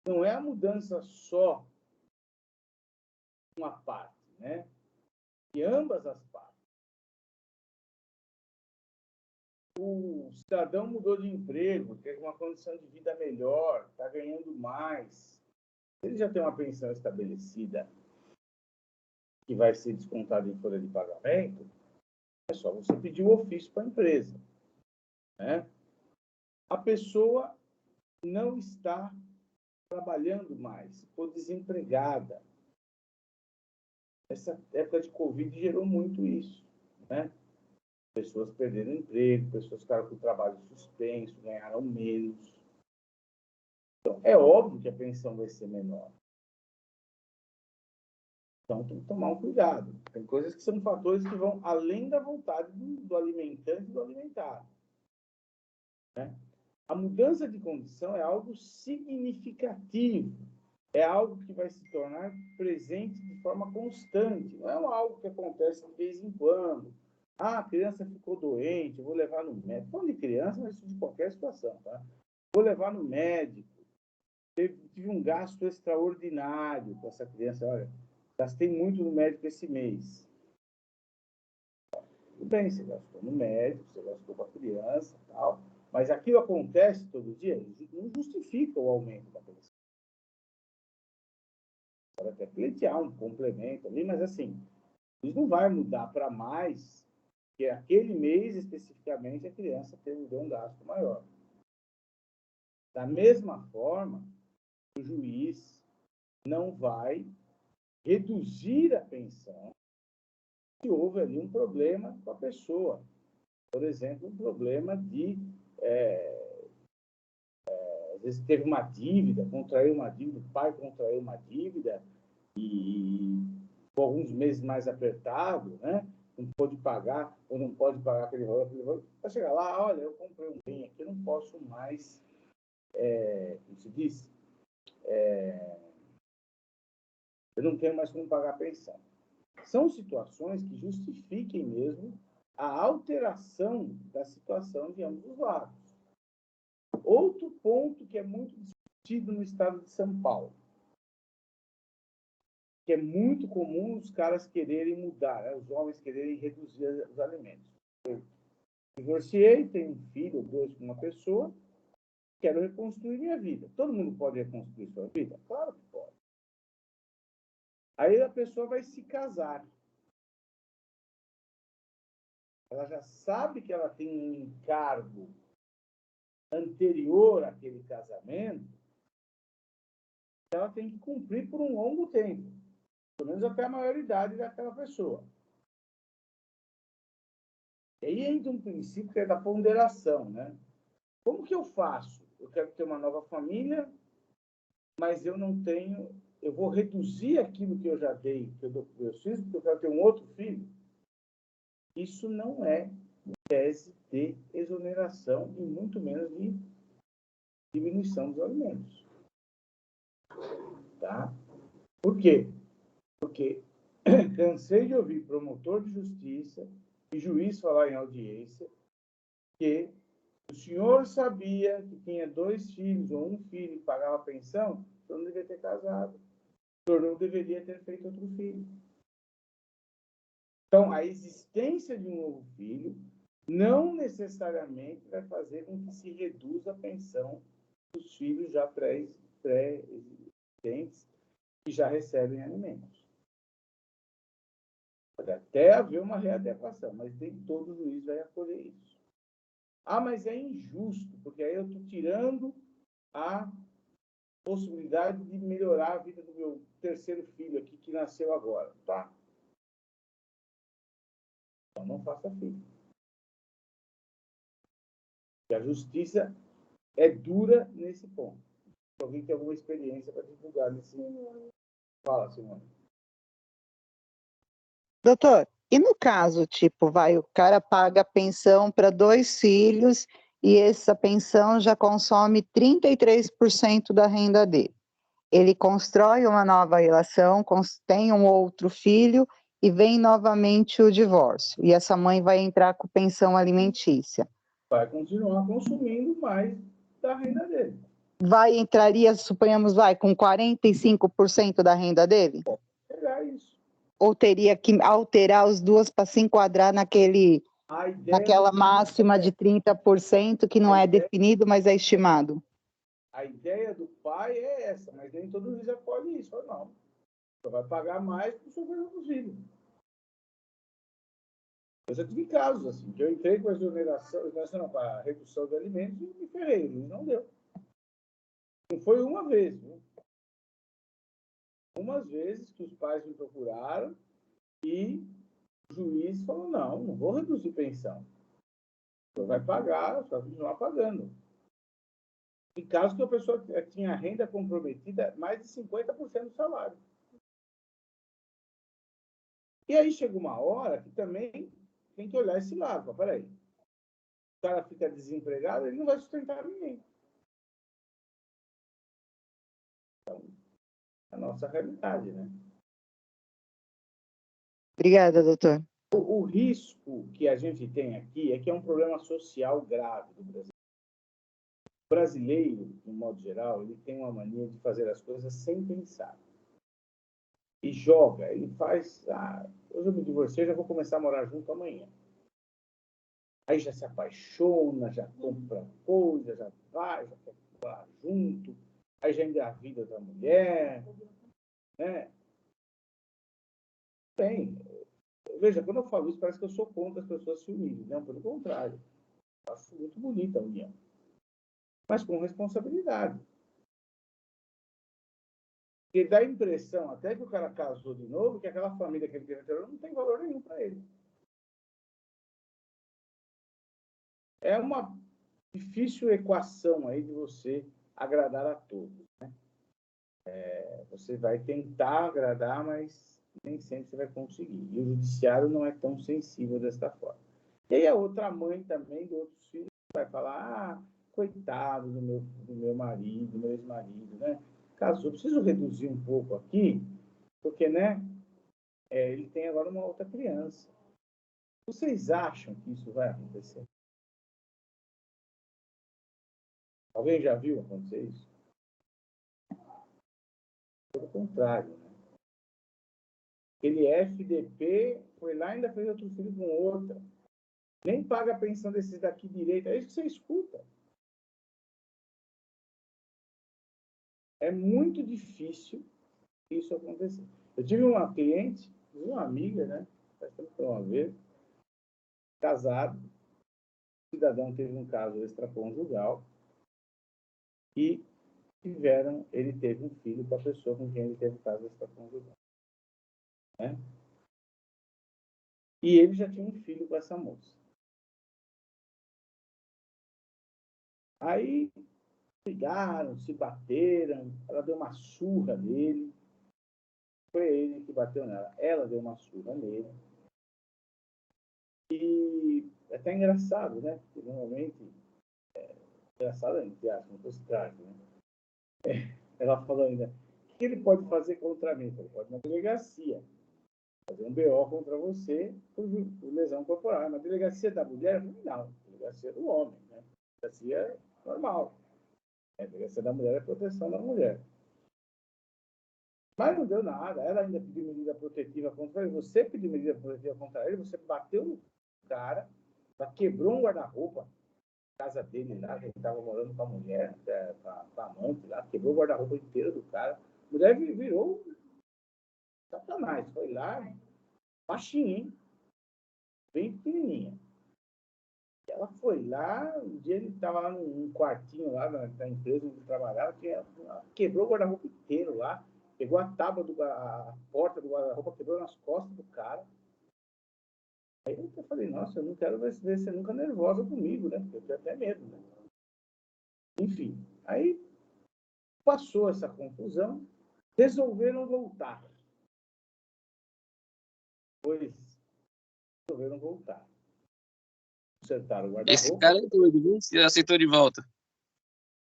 não é a mudança só uma parte, né? De ambas as partes. O cidadão mudou de emprego, quer uma condição de vida melhor, está ganhando mais. Ele já tem uma pensão estabelecida que vai ser descontada em folha de pagamento, é só você pedir o ofício para a empresa, né? A pessoa não está trabalhando mais, ficou desempregada. Essa época de Covid gerou muito isso, né? Pessoas perderam emprego, pessoas ficaram com o trabalho suspenso, ganharam menos. Então, é óbvio que a pensão vai ser menor. Então, tem que tomar um cuidado. Tem coisas que são fatores que vão além da vontade do alimentante e do alimentado, né? A mudança de condição é algo significativo. É algo que vai se tornar presente de forma constante. Não é algo que acontece de vez em quando. Ah, a criança ficou doente, eu vou levar no médico. Falando de criança, mas isso de qualquer situação, tá? Vou levar no médico. Tive um gasto extraordinário com essa criança. Olha, gastei muito no médico esse mês. Tudo bem, você gastou no médico, você gastou com a criança e tal. Mas aquilo acontece todo dia, não justifica o aumento da pensão. Pode até pleitear um complemento ali, mas assim, isso não vai mudar para mais, que aquele mês especificamente a criança teve um gasto maior. Da mesma forma, o juiz não vai reduzir a pensão se houve ali um problema com a pessoa. Por exemplo, um problema de... às vezes teve uma dívida, contraiu uma dívida, o pai contraiu uma dívida e com alguns meses mais apertado, né? Não pode pagar, ou não pode pagar aquele valor. Vai chegar lá, olha, eu comprei um bem aqui, eu não posso mais, como se diz, eu não tenho mais como pagar a pensão. São situações que justifiquem mesmo a alteração da situação de ambos os lados. Outro ponto que é muito discutido no estado de São Paulo, que é muito comum os caras quererem mudar, né? Os homens quererem reduzir os alimentos. Eu divorciei, tenho um filho ou dois com uma pessoa, quero reconstruir minha vida. Todo mundo pode reconstruir sua vida? Claro que pode. Aí a pessoa vai se casar. Ela já sabe que ela tem um encargo anterior àquele casamento, ela tem que cumprir por um longo tempo, pelo menos até a maioridade daquela pessoa. E aí entra um princípio que é da ponderação, né? Como que eu faço? Eu quero ter uma nova família, mas eu não tenho... Eu vou reduzir aquilo que eu já dei, que eu dou para os meus filhos, porque eu quero ter um outro filho. Isso não é tese de exoneração e muito menos de diminuição dos alimentos. Tá? Por quê? Porque cansei de ouvir promotor de justiça e juiz falar em audiência que o senhor sabia que tinha 2 filhos ou um filho que pagava pensão, o senhor não deveria ter casado. O senhor não deveria ter feito outro filho. Então, a existência de um novo filho não necessariamente vai fazer com que se reduza a pensão dos filhos já pré-existentes que já recebem alimentos. Pode até haver uma readequação, mas nem todo juiz vai acolher isso. Ah, mas é injusto, porque aí eu estou tirando a possibilidade de melhorar a vida do meu terceiro filho aqui, que nasceu agora, tá? Então, não faça filho. E a justiça é dura nesse ponto. Se alguém tem alguma experiência para divulgar nesse... Fala, Simone. Doutor, e no caso, tipo, o cara paga pensão para 2 filhos e essa pensão já consome 33% da renda dele. Ele constrói uma nova relação, tem um outro filho e vem novamente o divórcio. E essa mãe vai entrar com pensão alimentícia. Vai continuar consumindo mais da renda dele. entraria, suponhamos, com 45% da renda dele? Pegar isso. Ou teria que alterar as duas para se enquadrar naquela máxima de 30% que não é definido, mas é estimado? A ideia do pai é essa, mas nem todo juiz acolhe isso, ou não. Você vai pagar mais para o seu reduzido. Eu já tive casos assim, que eu entrei com a exoneração, com a redução de alimentos e me ferrei, não deu. Não foi uma vez, viu? Umas vezes que os pais me procuraram e o juiz falou, não vou reduzir pensão. Você vai pagar, você vai continuar pagando. Em caso que a pessoa tinha renda comprometida, mais de 50% do salário. E aí chega uma hora que também tem que olhar esse lado. Fala, peraí, o cara fica desempregado, ele não vai sustentar ninguém. Então, é a nossa realidade, né? Obrigada, doutor. O risco que a gente tem aqui é que é um problema social grave do Brasil. O brasileiro, de um modo geral, ele tem uma mania de fazer as coisas sem pensar. E joga, ele faz... hoje eu me divorciei, já vou começar a morar junto amanhã. Aí já se apaixona, já compra coisa, já vai, já quer morar junto, aí já engravida da mulher, né? Bem, veja, quando eu falo isso, parece que eu sou contra as pessoas se unirem. Não, pelo contrário. Eu acho muito bonita a união. Mas com responsabilidade. Porque dá a impressão, até que o cara casou de novo, que aquela família que ele teve anterior não tem valor nenhum para ele. É uma difícil equação aí de você agradar a todos, né? Você vai tentar agradar, mas nem sempre você vai conseguir. E o judiciário não é tão sensível desta forma. E aí a outra mãe também, de outros filhos, vai falar, coitado do meu marido, do meu ex-marido, né? Casou, preciso reduzir um pouco aqui, porque, né, ele tem agora uma outra criança. Vocês acham que isso vai acontecer? Alguém já viu acontecer isso? Pelo contrário, né? Aquele FDP foi lá e ainda fez outro filho com outra. Nem paga a pensão desses daqui direito. É isso que você escuta. É muito difícil isso acontecer. Eu tive uma cliente, uma amiga, né? Faz tempo que eu não vejo, casado. O cidadão teve um caso extraconjugal e ele teve um filho com a pessoa com quem ele teve um caso extraconjugal. Né? E ele já tinha um filho com essa moça. Aí brigaram, se bateram, ela deu uma surra nele. Foi ele que bateu nela. Ela deu uma surra nele. E é até engraçado, né? Porque normalmente, engraçado entre aspas, não fosse trágico, né? Ela falou ainda, o que ele pode fazer contra mim? Ele pode ir na delegacia, fazer um BO contra você por lesão corporal. Na delegacia da mulher, não. Delegacia do homem, né? Delegacia normal. A delegacia da mulher é proteção da mulher. Mas não deu nada. Ela ainda pediu medida protetiva contra ele. Você pediu medida protetiva contra ele, você bateu no cara, ela quebrou um guarda-roupa na casa dele lá, que ele estava morando com a mulher, com a amante lá, quebrou o guarda-roupa inteiro do cara. A mulher virou Satanás. Foi lá, baixinha, hein? Bem pequenininha. Ela foi lá, um dia ele estava lá num quartinho lá da empresa onde ele trabalhava, quebrou o guarda-roupa inteiro lá, pegou a tábua, a porta do guarda-roupa, quebrou nas costas do cara. Aí eu falei, nossa, eu não quero ver você nunca nervosa comigo, né? Porque eu tenho até medo, né? Enfim, aí passou essa confusão, resolveram voltar. Depois resolveram voltar. Consertaram o guarda-roupa. Esse cara é doido, viu? Você aceitou de volta.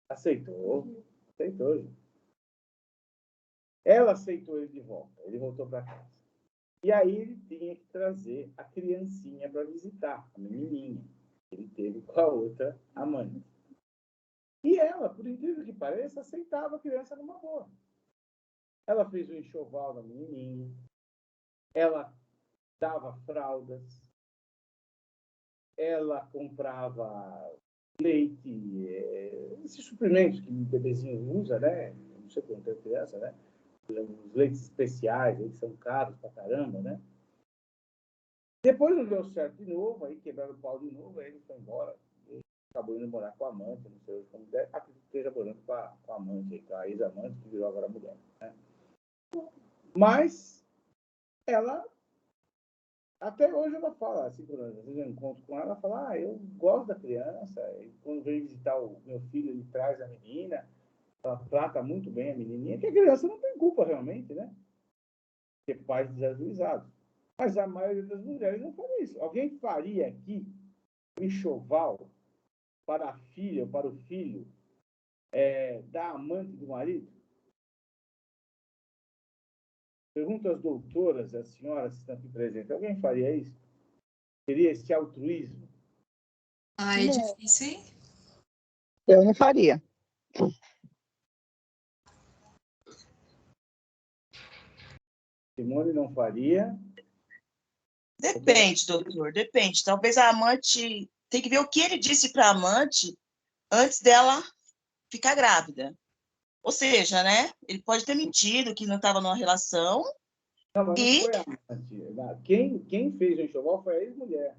Aceitou. Gente. Ela aceitou ele de volta. Ele voltou para casa. E aí ele tinha que trazer a criancinha para visitar, a menininha. Ele teve com a outra amante. E ela, por incrível que pareça, aceitava a criança numa boa. Ela fez o enxoval da menininha, ela dava fraldas, ela comprava leite, esses suprimentos que o bebezinho usa, né? Não sei quando tem criança, né? Os leites especiais, eles são caros pra caramba, né? Depois não deu certo de novo, aí quebraram o pau de novo, aí ele foi embora. Ele acabou indo morar com a amante, não sei como deve, acredito que esteja morando com a amante, com a ex-amante, que virou agora mulher, né? Mas ela, até hoje ela fala, assim, quando às vezes eu encontro com ela fala, eu gosto da criança, e quando vem visitar o meu filho, ele traz a menina, ela trata muito bem a menininha, que a criança não tem culpa realmente, né? Porque pais desajuizados. Mas a maioria das mulheres não faria isso. Alguém faria aqui um enxoval para a filha ou para o filho da amante do marido? Pergunto às doutoras, às senhoras que estão aqui presentes. Alguém faria isso? Teria esse altruísmo? Ah, é difícil, hein? Eu não faria. Simone não faria? Depende, doutor, depende. Talvez a amante... Tem que ver o que ele disse para a amante antes dela ficar grávida. Ou seja, né? Ele pode ter mentido que não estava numa relação. Não, mas não E foi a amante. Quem fez o enxoval foi a ex-mulher.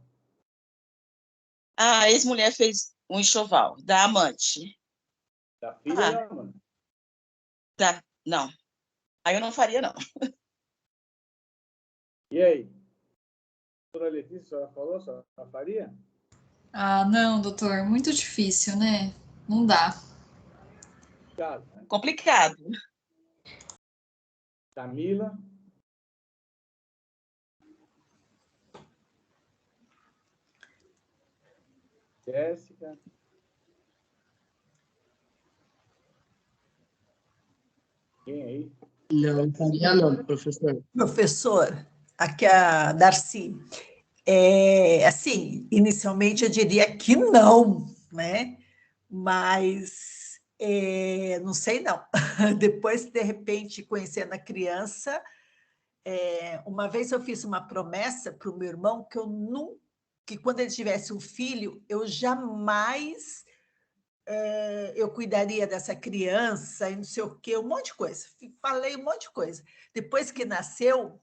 a ex-mulher fez um enxoval da amante. Da filha da amante. Não. Aí eu não faria, não. E aí? A doutora Letícia, a senhora falou, a senhora faria? Ah, não, doutor, muito difícil, né? Não dá. Claro, né? Complicado. Camila? Jéssica? Quem aí? Não faria não, professor. Professor, aqui é a Darcy. Assim, inicialmente eu diria que não, né? Mas não sei não. Depois, de repente, conhecendo a criança, uma vez eu fiz uma promessa para o meu irmão que quando ele tivesse um filho, eu jamais eu cuidaria dessa criança e não sei o quê, um monte de coisa. Falei um monte de coisa. Depois que nasceu,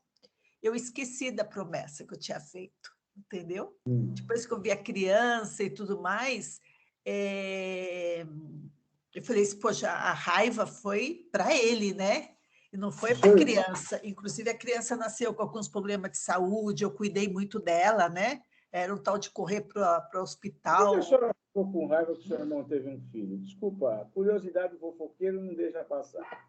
eu esqueci da promessa que eu tinha feito, entendeu? Depois que eu vi a criança e tudo mais, eu falei assim, poxa, a raiva foi para ele, né? E não foi para a criança. Inclusive, a criança nasceu com alguns problemas de saúde, eu cuidei muito dela, né? Era um tal de correr para o hospital. Por que a senhora ficou com raiva que o seu irmão teve um filho? Desculpa, a curiosidade fofoqueira não deixa passar.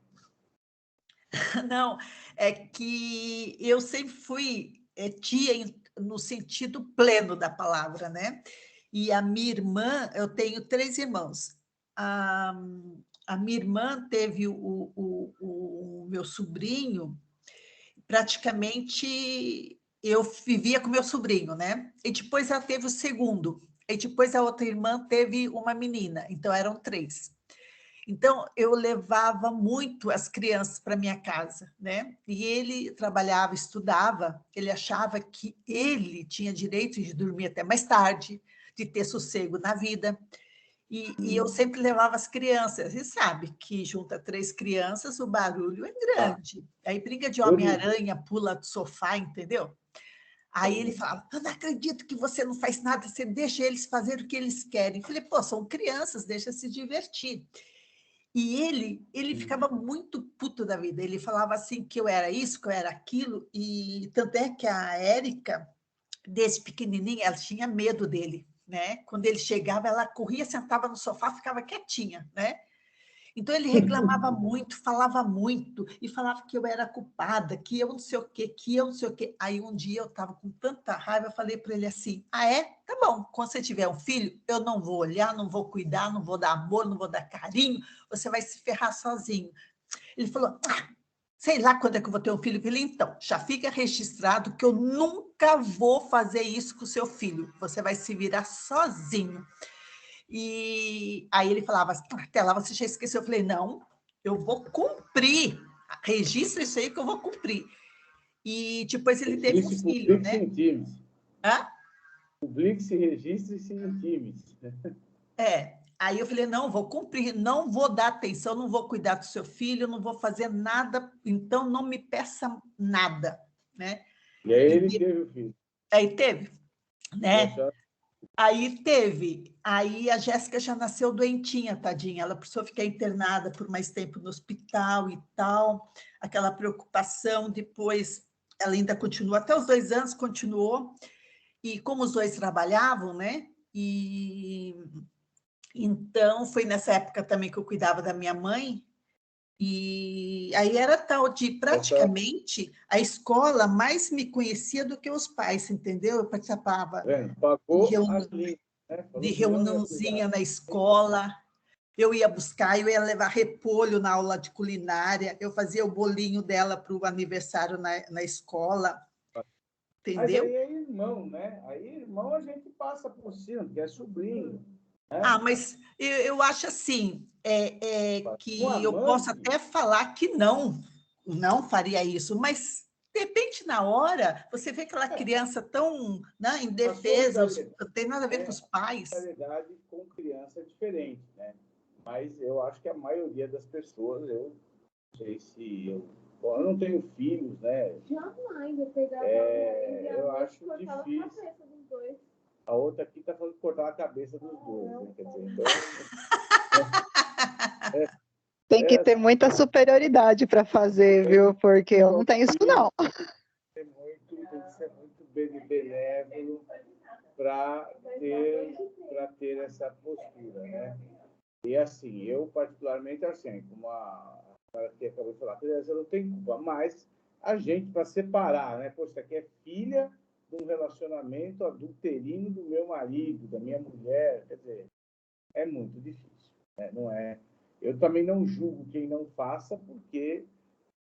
Não, é que eu sempre fui tia no sentido pleno da palavra, né? E a minha irmã, eu tenho 3 irmãos. A minha irmã teve o meu sobrinho, praticamente eu vivia com meu sobrinho, né? E depois ela teve o segundo, e depois a outra irmã teve uma menina, então eram 3. Então, eu levava muito as crianças para minha casa, né? E ele trabalhava, estudava, ele achava que ele tinha direito de dormir até mais tarde, de ter sossego na vida. E eu sempre levava as crianças. E sabe que junta 3 crianças, o barulho é grande. Aí briga de Homem-Aranha, pula do sofá, entendeu? Aí ele falava, eu não acredito que você não faz nada, você deixa eles fazer o que eles querem. Eu falei, pô, são crianças, deixa se divertir. E ele ficava muito puto da vida. Ele falava assim que eu era isso, que eu era aquilo. E tanto é que a Érica, desde pequenininha, ela tinha medo dele, né? Quando ele chegava, ela corria, sentava no sofá, ficava quietinha, né? Então ele reclamava muito, falava muito, e falava que eu era culpada, que eu não sei o quê, que eu não sei o quê. Aí um dia eu estava com tanta raiva, eu falei para ele assim, tá bom, quando você tiver um filho, eu não vou olhar, não vou cuidar, não vou dar amor, não vou dar carinho, você vai se ferrar sozinho. Ele falou, sei lá quando é que eu vou ter um filho. Eu falei, então, já fica registrado que eu nunca vou fazer isso com o seu filho, você vai se virar sozinho. E aí ele falava, até lá você já esqueceu. Eu falei, não, eu vou cumprir. Registra isso aí que eu vou cumprir. E depois ele teve um filho, né? Publique-se, Hã? Publique-se, registre-se e intime-se. Aí eu falei, não, vou cumprir, não vou dar atenção, não vou cuidar do seu filho, não vou fazer nada, então não me peça nada, né? E aí ele teve o filho. Aí teve, né? Poxa. Aí a Jéssica já nasceu doentinha, tadinha, ela precisou ficar internada por mais tempo no hospital e tal, aquela preocupação, depois ela ainda continuou, até os 2 anos continuou, e como os dois trabalhavam, né? E então foi nessa época também que eu cuidava da minha mãe, e aí era tal de praticamente a escola mais me conhecia do que os pais, entendeu? Eu participava de reuniãozinha na escola, eu ia buscar, eu ia levar repolho na aula de culinária, eu fazia o bolinho dela para o aniversário na escola, entendeu? Mas aí é irmão, né? Aí irmão a gente passa por cima, porque é sobrinho. Né? Mas eu acho assim, que eu posso até falar que não faria isso, mas de repente, na hora, você vê aquela criança tão, né, indefesa, não tem nada a ver com os pais. A realidade com criança é diferente, né? Mas eu acho que a maioria das pessoas, eu não sei se eu não tenho filhos, né? Jamais, eu pegava eu acho difícil. A cabeça dos dois. A outra aqui está falando de cortar a cabeça dos dois, né? Quer dizer, então... Tem que ter muita superioridade para fazer, viu? Porque eu não tenho isso, não. Tem que ser muito benévolo para ter essa postura, né? E assim, eu particularmente, assim, como a senhora que acabou de falar, a criança não tem culpa, mas a gente, para separar, né? Poxa, isso aqui é filha de um relacionamento adulterino do meu marido, da minha mulher, quer dizer, é muito difícil, né? Não é... Eu também não julgo quem não faça, porque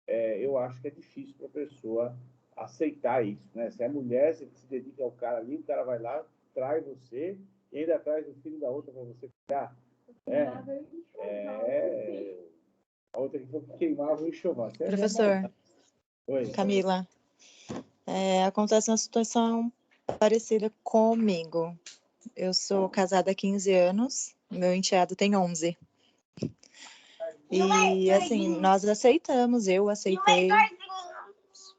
eu acho que é difícil para a pessoa aceitar isso, né? Se é mulher, você se dedica ao cara ali, o cara vai lá, traz você, e ainda traz o filho da outra para você cuidar. A outra que foi que queimava o enxoval. Professor, Oi. Camila, acontece uma situação parecida comigo. Eu sou casada há 15 anos, meu enteado tem 11. E, assim, nós aceitamos, eu aceitei...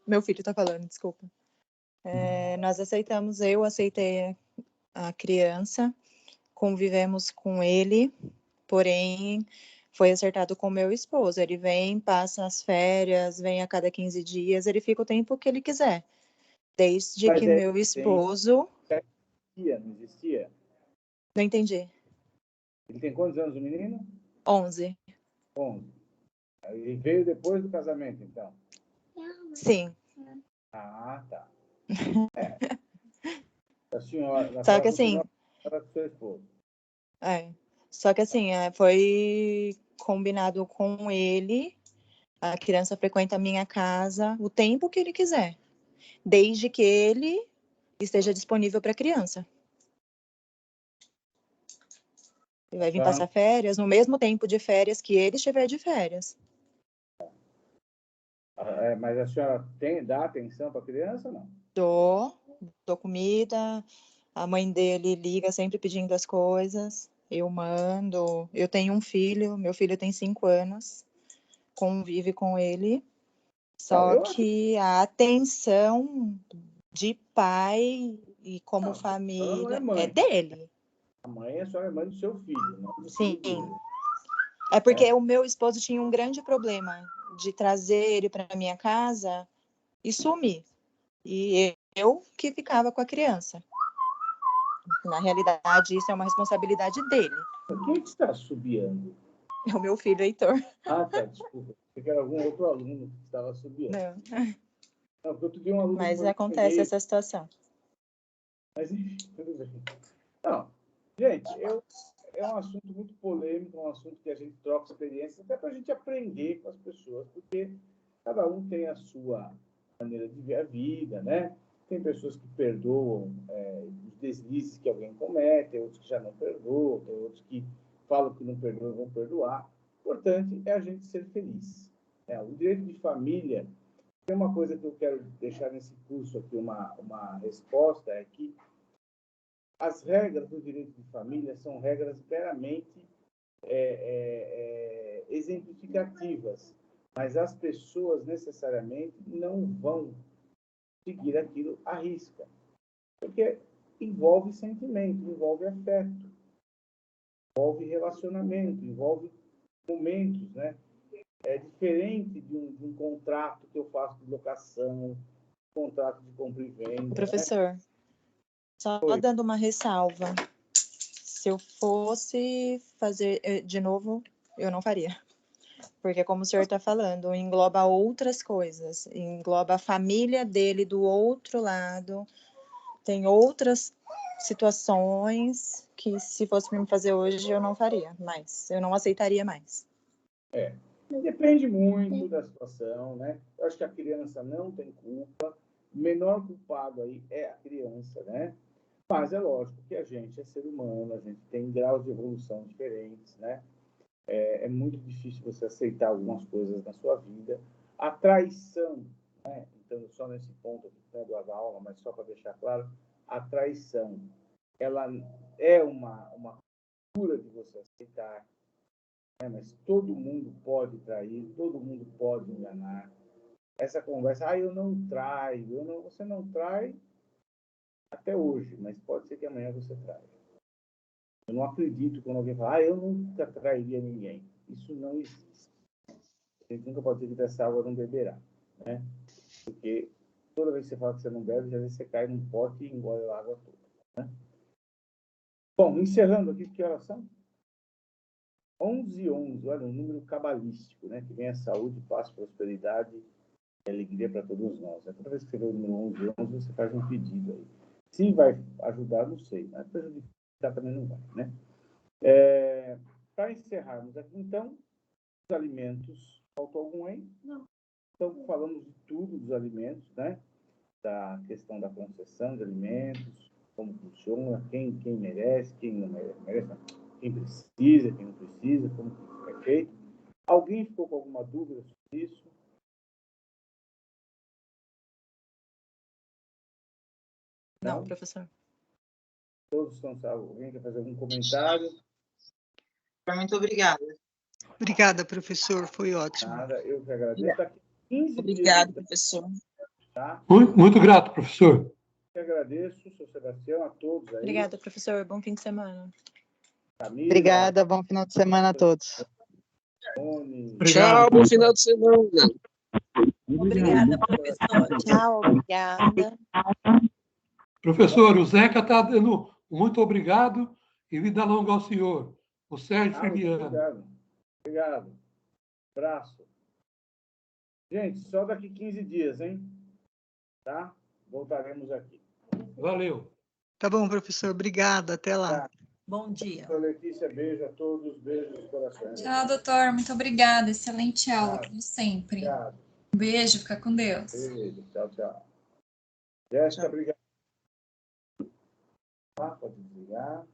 Meu filho tá falando, desculpa. Nós aceitamos, eu aceitei a criança, convivemos com ele, porém foi acertado com meu esposo. Ele vem, passa as férias, vem a cada 15 dias, ele fica o tempo que ele quiser. Desde que meu esposo... Não existia? Não entendi. Ele tem quantos anos, o menino? 11. 11. Ele veio depois do casamento, então? Sim. Ah, tá. A senhora... Só que assim... Seu esposo. Só que assim, foi combinado com ele, a criança frequenta a minha casa o tempo que ele quiser, desde que ele esteja disponível para a criança. Ele vai vir passar férias no mesmo tempo de férias que ele estiver de férias. Mas a senhora dá atenção para a criança ou não? Dou comida, a mãe dele liga sempre pedindo as coisas, eu mando. Eu tenho um filho, meu filho tem 5 anos, convive com ele, só que a atenção de pai e como família é dele. A mãe é só a mãe do seu filho, não do Sim. filho dele. É porque o meu esposo tinha um grande problema de trazer ele para minha casa e sumir. E eu que ficava com a criança. Na realidade, isso é uma responsabilidade dele. Quem que está subiando? É o meu filho, Heitor. Ah, tá, desculpa. Você quer algum outro aluno que estava subindo? Não, porque outro dia um aluno... Mas acontece essa situação. Mas, enfim, tudo bem. Não, gente, é um assunto muito polêmico, um assunto que a gente troca experiências, até para a gente aprender com as pessoas, porque cada um tem a sua maneira de ver a vida, né? Tem pessoas que perdoam os deslizes que alguém comete, tem outros que já não perdoam, tem outros que falam que não perdoam e vão perdoar. O importante é a gente ser feliz. O direito de família, tem uma coisa que eu quero deixar nesse curso aqui, uma resposta, é que as regras do direito de família são regras meramente exemplificativas, mas as pessoas necessariamente não vão seguir aquilo à risca, porque envolve sentimento, envolve afeto, envolve relacionamento, envolve momentos, né? É diferente de um contrato que eu faço de locação, contrato de compra e venda. Professor, né? Só dando uma ressalva. Se eu fosse fazer de novo, eu não faria. Porque, como o senhor está falando, engloba outras coisas. Engloba a família dele do outro lado. Tem outras situações que, se fosse para me fazer hoje, eu não faria mais. Eu não aceitaria mais. Depende muito da situação, né? Eu acho que a criança não tem culpa. O menor culpado aí é a criança, né? Mas é lógico que a gente é ser humano, a gente tem graus de evolução diferentes, né? É muito difícil você aceitar algumas coisas na sua vida. A traição, né? Então, só nesse ponto aqui, não é do aula, mas só para deixar claro, a traição, ela é uma cultura de você aceitar, né? Mas todo mundo pode trair, todo mundo pode enganar. Essa conversa, eu não traio, você não trai até hoje, mas pode ser que amanhã você traia. Eu não acredito quando alguém fala, eu nunca trairia ninguém. Isso não existe. A gente nunca pode dizer que dessa água não beberá, né? Porque toda vez que você fala que você não bebe, às vezes você cai num pote e engole a água toda, né? Bom, encerrando aqui, que horas são? 11h11, olha, um número cabalístico, né? Que vem a saúde, paz, prosperidade e alegria para todos nós. Toda vez que você vê o número 11h11, você faz um pedido aí. Se vai ajudar, não sei, mas prejudicar também não vai, né? Para encerrarmos aqui, então, os alimentos. Faltou algum aí? Não. Então, falamos de tudo dos alimentos, né? Da questão da concessão de alimentos, como funciona, quem merece, quem não merece, não. Quem precisa, quem não precisa, como que é feito. Alguém ficou com alguma dúvida sobre isso? Não, professor. Todos estão salvos. Alguém quer fazer algum comentário? Muito obrigada. Obrigada, professor. Foi ótimo. Nada, eu que agradeço. Está aqui 15 Obrigada, dias, professor. Tá? Muito grato, professor. Eu que agradeço, seu Sebastião, a todos aí. Obrigada, professor. Bom fim de semana. Camila, Obrigada, bom final de semana a todos. Tchau, bom final de semana. Obrigada, professor. Tchau, obrigada. Professor, o Zeca está dando muito obrigado e vida longa ao senhor. O Sérgio Fabiano. Obrigado. Obrigado. Abraço. Gente, só daqui 15 dias, hein? Tá? Voltaremos aqui. Valeu. Tá bom, professor. Obrigada. Até lá. Tá. Bom dia. Letícia, beijo a todos. Beijo nos corações. Tchau, doutor. Muito obrigada. Excelente aula, como sempre. Obrigado. Um beijo. Fica com Deus. Beijo. Tchau, tchau. Jéssica, obrigado. Pode desligar.